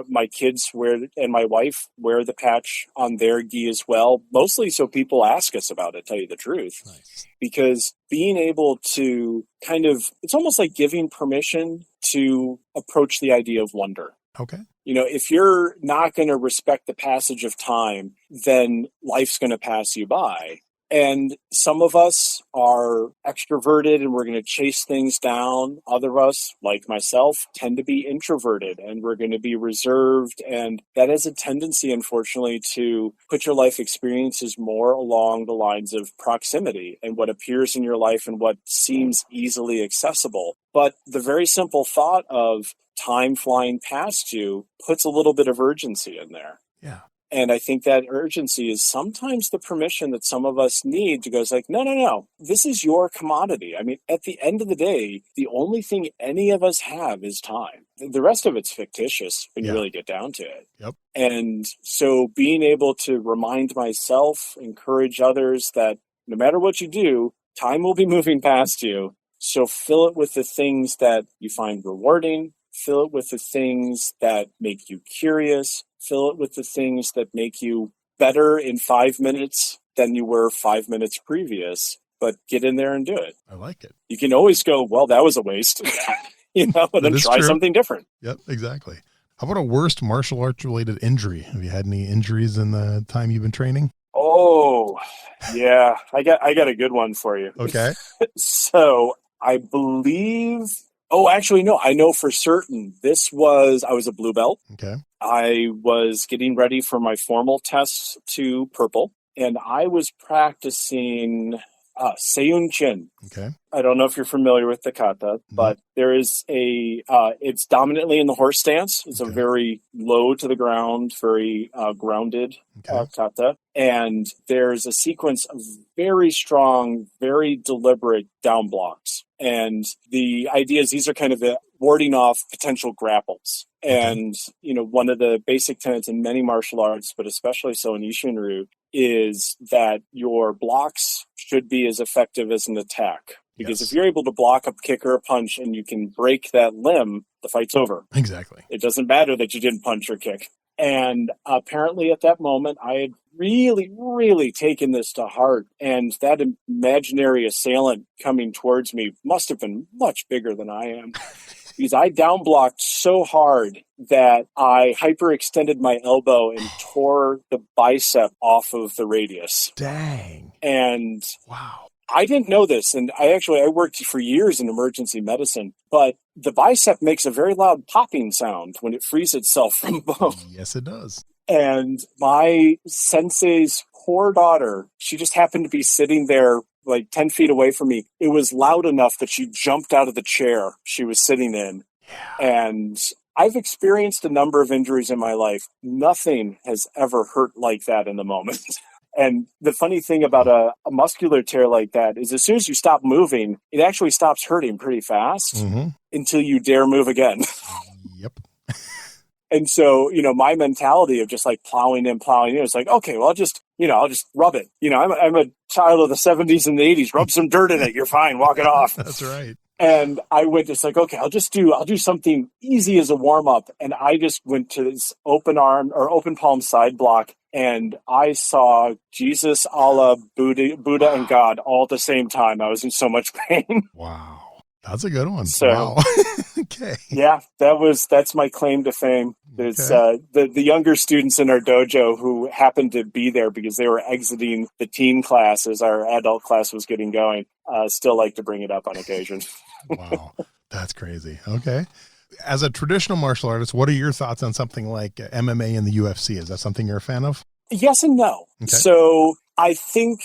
My kids and my wife wear the patch on their gi as well, mostly so people ask us about it, tell you the truth. Nice. Because being able to it's almost like giving permission to approach the idea of wonder. Okay. If you're not going to respect the passage of time, then life's going to pass you by. And some of us are extroverted and we're going to chase things down. Other of us, like myself, tend to be introverted and we're going to be reserved. And that has a tendency, unfortunately, to put your life experiences more along the lines of proximity and what appears in your life and what seems easily accessible. But the very simple thought of time flying past you puts a little bit of urgency in there. Yeah. And I think that urgency is sometimes the permission that some of us need to go, it's like, no, this is your commodity. I mean, at the end of the day, the only thing any of us have is time. The rest of it's fictitious when you really get down to it. Yep. And so being able to remind myself, encourage others that no matter what you do, time will be moving past you. So fill it with the things that you find rewarding, fill it with the things that make you curious, fill it with the things that make you better in 5 minutes than you were 5 minutes previous, but get in there and do it. I like it. You can always go, well, that was a waste, and then try something different. Yep, exactly. How about a worst martial arts related injury? Have you had any injuries in the time you've been training? Oh, yeah. I got a good one for you. Okay. So I believe, actually, no, I know for certain I was a blue belt. Okay. I was getting ready for my formal tests to purple, and I was practicing Seiyun Chin. Okay. I don't know if you're familiar with the kata, but there is it's dominantly in the horse stance. It's a very low to the ground, very grounded kata. And there's a sequence of very strong, very deliberate down blocks. And the idea is these are kind of warding off potential grapples. And, one of the basic tenets in many martial arts, but especially so in Ishinryu, is that your blocks should be as effective as an attack. Because if you're able to block a kick or a punch and you can break that limb, the fight's over. Exactly. It doesn't matter that you didn't punch or kick. And apparently at that moment, I had really, really taken this to heart. And that imaginary assailant coming towards me must have been much bigger than I am. Because I down blocked so hard that I hyperextended my elbow and tore the bicep off of the radius. Dang. And wow. I didn't know this, and I worked for years in emergency medicine, but the bicep makes a very loud popping sound when it frees itself from bone. Yes, it does. And my sensei's poor daughter, she just happened to be sitting there like 10 feet away from me. It was loud enough that she jumped out of the chair she was sitting in. Yeah. And I've experienced a number of injuries in my life. Nothing has ever hurt like that in the moment. And the funny thing about a muscular tear like that is as soon as you stop moving, it actually stops hurting pretty fast until you dare move again. Yep. And so, my mentality of just like plowing in, it's like, okay, well, I'll just rub it. I'm a child of the 70s and the 80s. Rub some dirt in it. You're fine. Walk it off. That's right. And I went just like, okay, I'll do something easy as a warm up. And I just went to this open palm side block. And I saw Jesus, Allah, Buddha, and God all at the same time. I was in so much pain. Wow. That's a good one. So, wow. Okay. Yeah, that's my claim to fame. There's the younger students in our dojo who happened to be there because they were exiting the teen class as our adult class was getting going. Still like to bring it up on occasion. Wow. That's crazy. Okay. As a traditional martial artist, what are your thoughts on something like MMA and the UFC? Is that something you're a fan of? Yes and no. Okay. So I think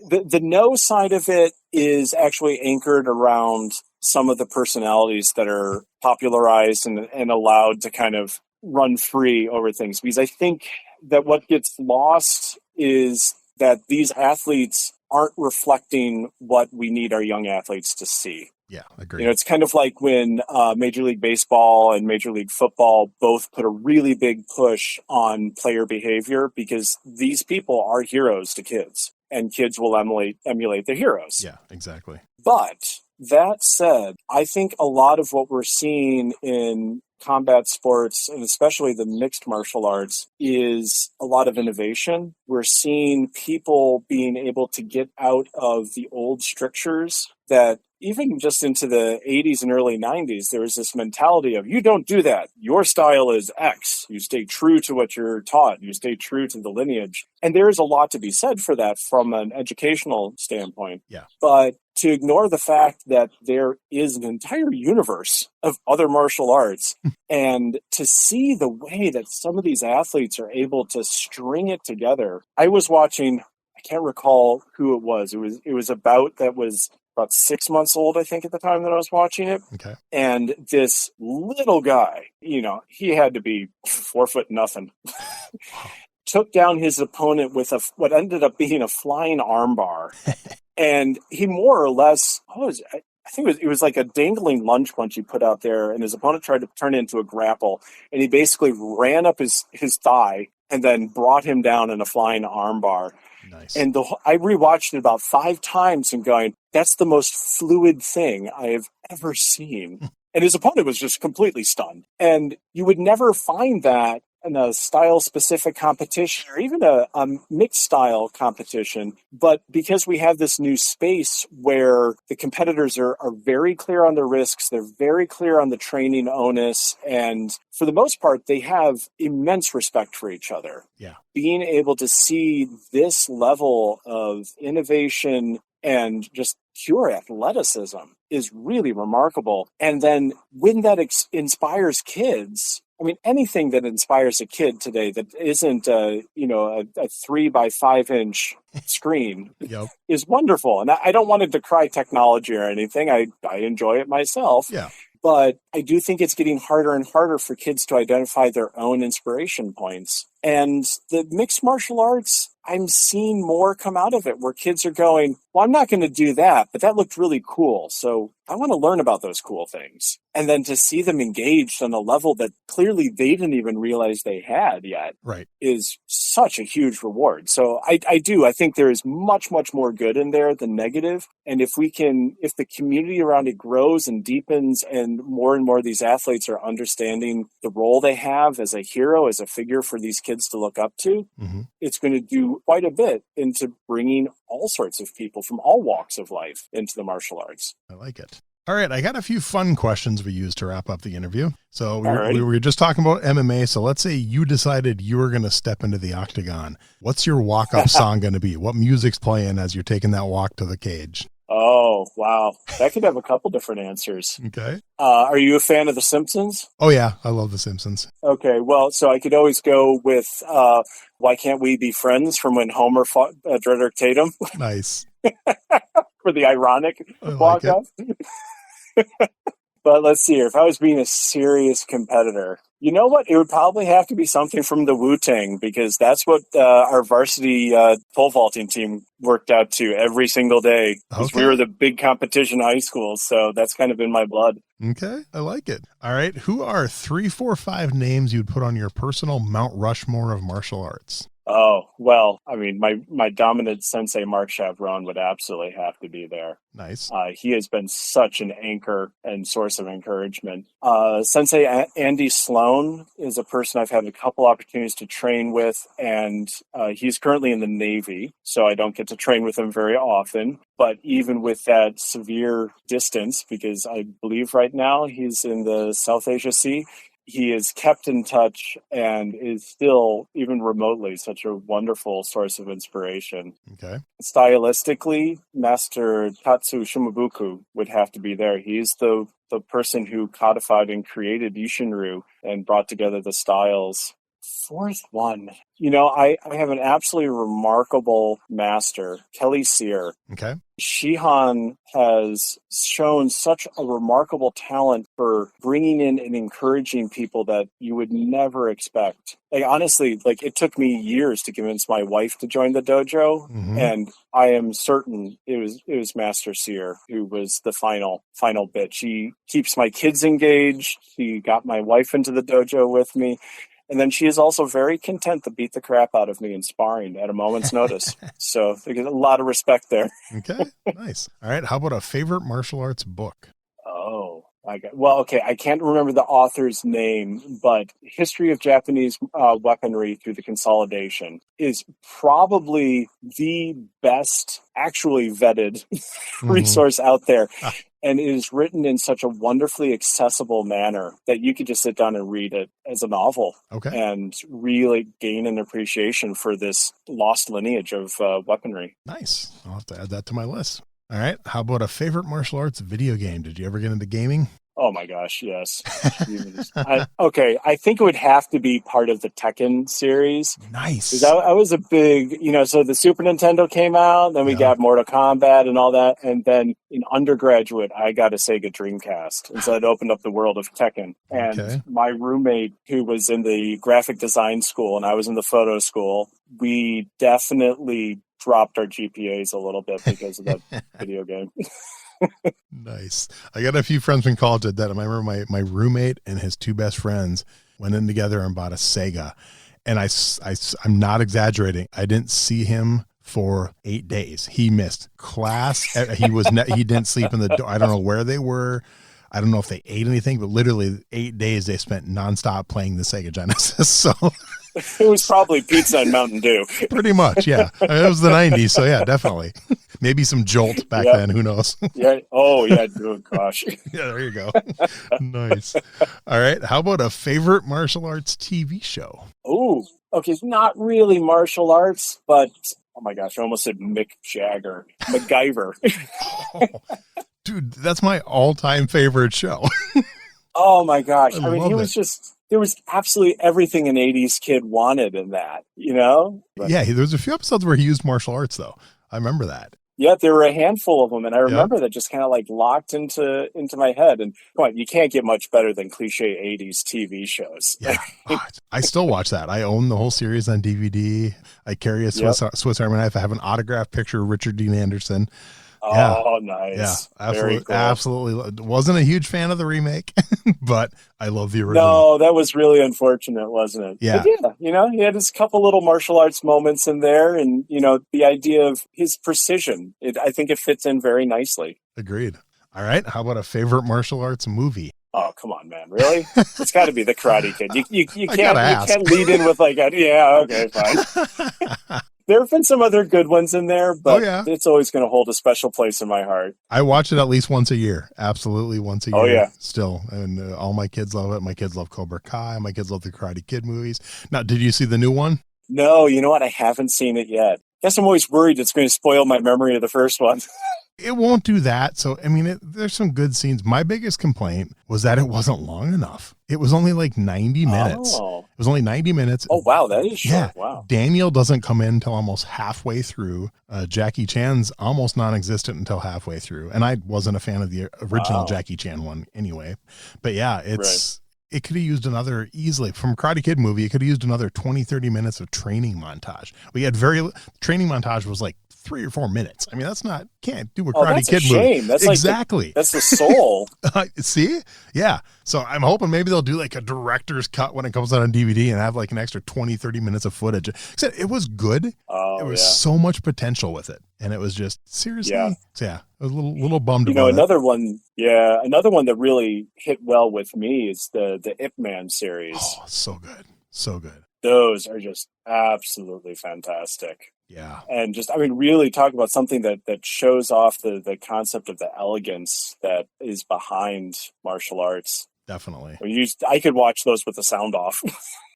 the no side of it is actually anchored around some of the personalities that are popularized and allowed to kind of run free over things. Because I think that what gets lost is that these athletes aren't reflecting what we need our young athletes to see. Yeah, I agree. It's kind of like when Major League Baseball and Major League Football both put a really big push on player behavior because these people are heroes to kids and kids will emulate their heroes. Yeah, exactly. But that said, I think a lot of what we're seeing in combat sports, and especially the mixed martial arts, is a lot of innovation we're seeing people being able to get out of the old strictures that even just into the 80s and early 90s, there was this mentality of, you don't do that. Your style is X. You stay true to what you're taught. You stay true to the lineage. And there is a lot to be said for that from an educational standpoint. Yeah. But to ignore the fact that there is an entire universe of other martial arts and to see the way that some of these athletes are able to string it together. I was watching, I can't recall who it was. It was a bout that was about 6 months old, I think, at the time that I was watching it. Okay. And this little guy, he had to be 4 foot nothing, took down his opponent with what ended up being a flying armbar. And he more or less, I think it was like a dangling lunge punch he put out there, and his opponent tried to turn it into a grapple, and he basically ran up his thigh and then brought him down in a flying armbar. Nice. And I rewatched it about 5 times and going, that's the most fluid thing I have ever seen. And his opponent was just completely stunned. And you would never find that in a style-specific competition or even a mixed-style competition. But because we have this new space where the competitors are very clear on the risks, they're very clear on the training onus, and for the most part, they have immense respect for each other. Yeah. Being able to see this level of innovation and just pure athleticism is really remarkable. And then when that inspires kids, I mean, anything that inspires a kid today that isn't a 3 by 5 inch screen Yep. is wonderful. And I don't want to decry technology or anything. I enjoy it myself. Yeah. But I do think it's getting harder and harder for kids to identify their own inspiration points. And the mixed martial arts, I'm seeing more come out of it where kids are going, well, I'm not going to do that, but that looked really cool. So I want to learn about those cool things. And then to see them engaged on a level that clearly they didn't even realize they had yet is such a huge reward. So I think there is much, much more good in there than negative. And if the community around it grows and deepens and more of these athletes are understanding the role they have as a hero, as a figure for these kids to look up to, it's going to do quite a bit into bringing all sorts of people from all walks of life into the martial arts. I like it. All right. I got a few fun questions we used to wrap up the interview. So we were just talking about MMA. So let's say you decided you were going to step into the octagon. What's your walk-up song going to be? What music's playing as you're taking that walk to the cage? Oh, wow. That could have a couple different answers. Okay. Are you a fan of The Simpsons? Oh, yeah. I love The Simpsons. Okay. Well, so I could always go with Why Can't We Be Friends from when Homer fought Drederick Tatum. Nice. For the ironic walk-up. But let's see here. If I was being a serious competitor, you know what? It would probably have to be something from the Wu-Tang, because that's what our varsity pole vaulting team worked out to every single day. Because we were the big competition high school, so that's kind of in my blood. Okay, I like it. All right. Who are 3, 4, 5 names you'd put on your personal Mount Rushmore of martial arts? Oh, well, I mean, my dominant sensei, Mark Chavron, would absolutely have to be there. Nice. He has been such an anchor and source of encouragement. Sensei Andy Sloan is a person I've had a couple opportunities to train with, and he's currently in the Navy, so I don't get to train with him very often. But even with that severe distance, because I believe right now he's in the South Asia Sea, he is kept in touch and is still, even remotely, such a wonderful source of inspiration. Okay. Stylistically, Master Tatsu Shimabuku would have to be there. He's the person who codified and created Ishinryu and brought together the styles. Fourth one, I have an absolutely remarkable master, Kelly Sear. Okay. Shihan has shown such a remarkable talent for bringing in and encouraging people that you would never expect. Honestly, it took me years to convince my wife to join the dojo, and I am certain it was Master Sear who was the final bit. She keeps my kids engaged. She got my wife into the dojo with me. And then she is also very content to beat the crap out of me in sparring at a moment's notice. So there's a lot of respect there. Okay, nice. All right. How about a favorite martial arts book? Oh, Well, okay, I can't remember the author's name, but History of Japanese Weaponry Through the Consolidation is probably the best actually vetted resource out there. Ah, And it is written in such a wonderfully accessible manner that you could just sit down and read it as a novel okay. and really gain an appreciation for this lost lineage of weaponry. Nice. I'll have to add that to my list. All right. How about a favorite martial arts video game? Did you ever get into gaming? Oh my gosh, yes. I think it would have to be part of the Tekken series. Nice. I was a big, so the Super Nintendo came out, then we got Mortal Kombat and all that, and then in undergraduate, I got a Sega Dreamcast, and so it opened up the world of Tekken. And my roommate, who was in the graphic design school, and I was in the photo school, we definitely dropped our GPAs a little bit because of that video game. Nice. I got a few friends from college that did that. I remember my roommate and his two best friends went in together and bought a Sega. And I'm not exaggerating. I didn't see him for 8 days. He missed class. He didn't sleep in the door. I don't know where they were. I don't know if they ate anything, but literally 8 days they spent nonstop playing the Sega Genesis. So it was probably pizza and Mountain Dew. Pretty much, yeah. It was the 90s, so yeah, definitely. Maybe some Jolt back then, who knows? Yeah. Oh, yeah. Oh, gosh. Yeah, there you go. Nice. All right. How about a favorite martial arts TV show? Oh, okay. It's not really martial arts, but oh my gosh, I almost said Mick Jagger. MacGyver. Oh, dude, that's my all-time favorite show. Oh my gosh. I mean, he was just, there was absolutely everything an 80s kid wanted in that, But, yeah, there was a few episodes where he used martial arts, though. I remember that. Yeah, there were a handful of them, and I remember that just kind of like locked into my head. And come on, you can't get much better than cliche 80s TV shows. Yeah, I still watch that. I own the whole series on DVD. I carry a Swiss Army knife. I have an autographed picture of Richard Dean Anderson. Oh, nice. Yeah, absolutely. Cool. Absolutely. Wasn't a huge fan of the remake, but I love the original. No, that was really unfortunate, wasn't it? Yeah. But yeah, he had his couple little martial arts moments in there, and, the idea of his precision, I think it fits in very nicely. Agreed. All right. How about a favorite martial arts movie? Oh, come on, man. Really? It's got to be The Karate Kid. You can't lead in with okay, fine. There have been some other good ones in there, but it's always going to hold a special place in my heart. I watch it at least once a year. Absolutely once a year. Oh, yeah. Still. And all my kids love it. My kids love Cobra Kai. My kids love the Karate Kid movies. Now, did you see the new one? No, you know what? I haven't seen it yet. Guess I'm always worried it's going to spoil my memory of the first one. It won't do that. So, I mean, there's some good scenes. My biggest complaint was that it wasn't long enough. It was only like 90 minutes. Oh. It was only 90 minutes. Oh, wow. That is short. Yeah. Wow. Daniel doesn't come in until almost halfway through. Jackie Chan's almost non-existent until halfway through. And I wasn't a fan of the original Jackie Chan one anyway. But yeah, it could have used another easily from Karate Kid movie. It could have used another 20, 30 minutes of training montage. We had training montage was like 3 or 4 minutes. I mean, can't do a Karate Kid movie. That's exactly. That's the soul. See? Yeah. So I'm hoping maybe they'll do like a director's cut when it comes out on DVD and have like an extra 20, 30 minutes of footage. Except it was good. There was so much potential with it. And it was just seriously. Yeah. So yeah, I was a little bummed about another one that really hit well with me is the Ip Man series. Oh, so good. So good. Those are just absolutely fantastic. Yeah. And really talk about something that shows off the concept of the elegance that is behind martial arts. Definitely. I could watch those with the sound off.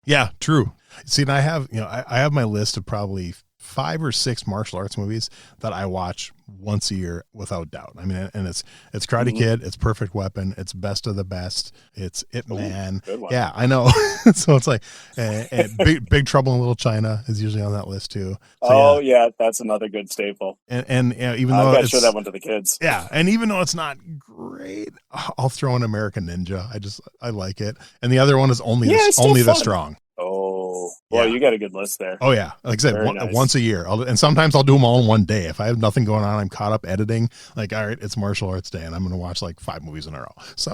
Yeah, true. See, and I have, I have my list of probably 5 or 6 martial arts movies that I watch once a year without doubt. I mean, and it's Karate Kid, it's Perfect Weapon, it's Best of the Best, it's Ip Man. Yeah, I know. So it's like Big Trouble in Little China is usually on that list too. So, that's another good staple. And even though I gotta show that one to the kids. Yeah, and even though it's not great, I'll throw in American Ninja. I like it. And the other one is only the Strong. Oh, well, you got a good list there. Oh, yeah. Like I said, once a year. And sometimes I'll do them all in one day. If I have nothing going on, I'm caught up editing. Like, all right, it's martial arts day, and I'm going to watch like 5 movies in a row. So,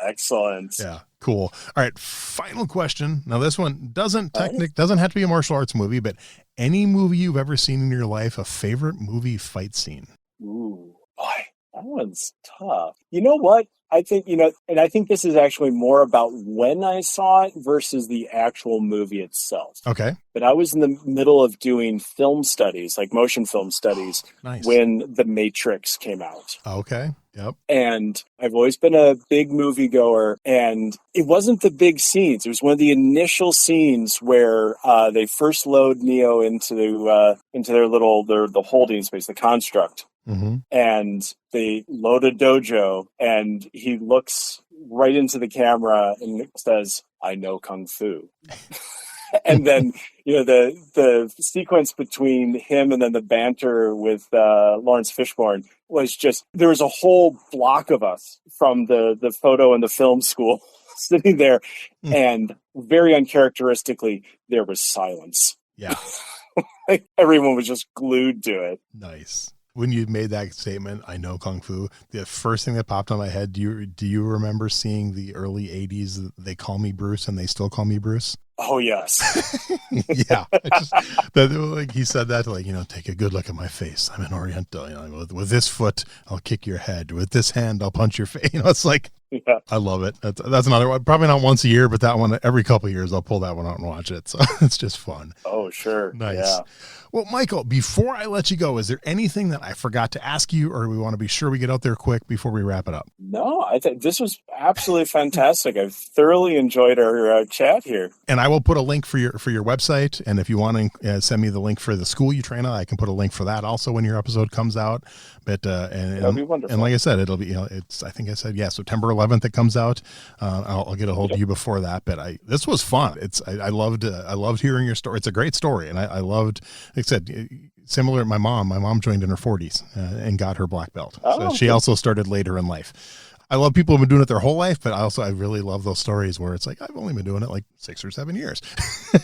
excellent. Yeah, cool. All right, final question. Now, this one doesn't have to be a martial arts movie, but any movie you've ever seen in your life, a favorite movie fight scene. Ooh, boy, that one's tough. You know what? I think, and I think this is actually more about when I saw it versus the actual movie itself. Okay. But I was in the middle of doing film studies, like motion film studies, Nice. when The Matrix came out. Okay. Yep. And I've always been a big moviegoer, and it wasn't the big scenes. It was one of the initial scenes where they first load Neo into the holding space, the construct. Mm-hmm. And they load a dojo, and he looks right into the camera and says, "I know Kung Fu." And then, the sequence between him and then the banter with Lawrence Fishburne was just, there was a whole block of us from the photo and the film school sitting there, and very uncharacteristically, there was silence. Yeah. Like, everyone was just glued to it. Nice. When you made that statement, I know Kung Fu, the first thing that popped on my head, do you remember seeing the early 80s, They Call Me Bruce and They Still Call Me Bruce? Oh, yes. Yeah. Like he said that, like, take a good look at my face. I'm an Oriental. With this foot, I'll kick your head. With this hand, I'll punch your face. It's like, yeah. I love it. That's another one. Probably not once a year, but that one, every couple of years, I'll pull that one out and watch it. So it's just fun. Oh, sure. Nice. Yeah. Well, Michael, before I let you go, is there anything that I forgot to ask you, or we want to be sure we get out there quick before we wrap it up? No, I think this was absolutely fantastic. I've thoroughly enjoyed our chat here. And I will put a link for your website, and if you want to send me the link for the school you train at, I can put a link for that also when your episode comes out. But that'd be wonderful. And like I said, it'll be I think I said September 11th it comes out. I'll get a hold of you before that. But this was fun. I loved hearing your story. It's a great story, and I loved. Like I said, similar. My mom joined in her 40s and got her black belt. So she also started later in life. I love people who've been doing it their whole life, but I really love those stories where it's like, I've only been doing it like 6 or 7 years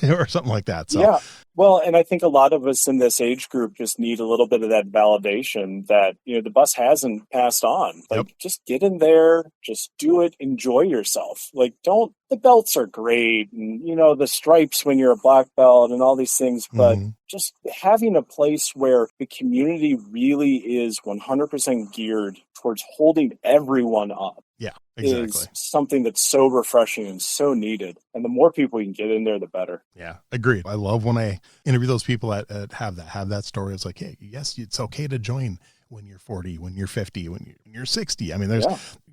or something like that. So. Yeah. Well, and I think a lot of us in this age group just need a little bit of that validation that, the bus hasn't passed on. Like, just get in there, just do it, enjoy yourself. Like, the belts are great and, the stripes when you're a black belt and all these things, but just having a place where the community really is 100% geared towards holding everyone up. Yeah, exactly. Is something that's so refreshing and so needed. And the more people you can get in there, the better. Yeah, agreed. I love when I interview those people that have that story. It's like, hey, yes, it's okay to join when you're 40, when you're 50, when you're 60. I mean,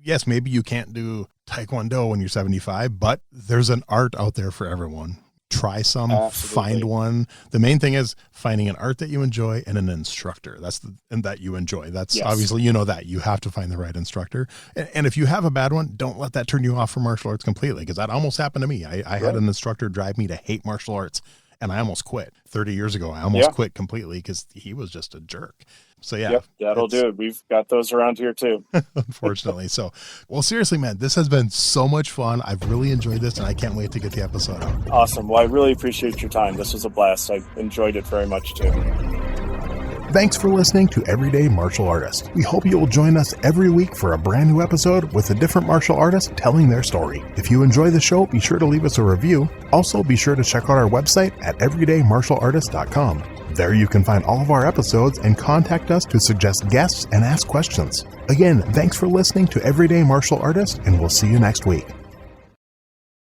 yes, maybe you can't do Taekwondo when you're 75, but there's an art out there for everyone. Try some, find one. The main thing is finding an art that you enjoy and an instructor and that you enjoy. That's obviously, that you have to find the right instructor. And if you have a bad one, don't let that turn you off from martial arts completely. Because that almost happened to me. I had an instructor drive me to hate martial arts, and I almost quit 30 years ago. I almost quit completely because he was just a jerk. So that'll do it. We've got those around here too. Unfortunately. So, well, seriously, man, this has been so much fun. I've really enjoyed this, and I can't wait to get the episode out. Awesome. Well, I really appreciate your time. This was a blast. I enjoyed it very much too. Thanks for listening to Everyday Martial Artist. We hope you will join us every week for a brand new episode with a different martial artist telling their story. If you enjoy the show, be sure to leave us a review. Also, be sure to check out our website at everydaymartialartist.com. There you can find all of our episodes and contact us to suggest guests and ask questions. Again, thanks for listening to Everyday Martial Artist, and we'll see you next week.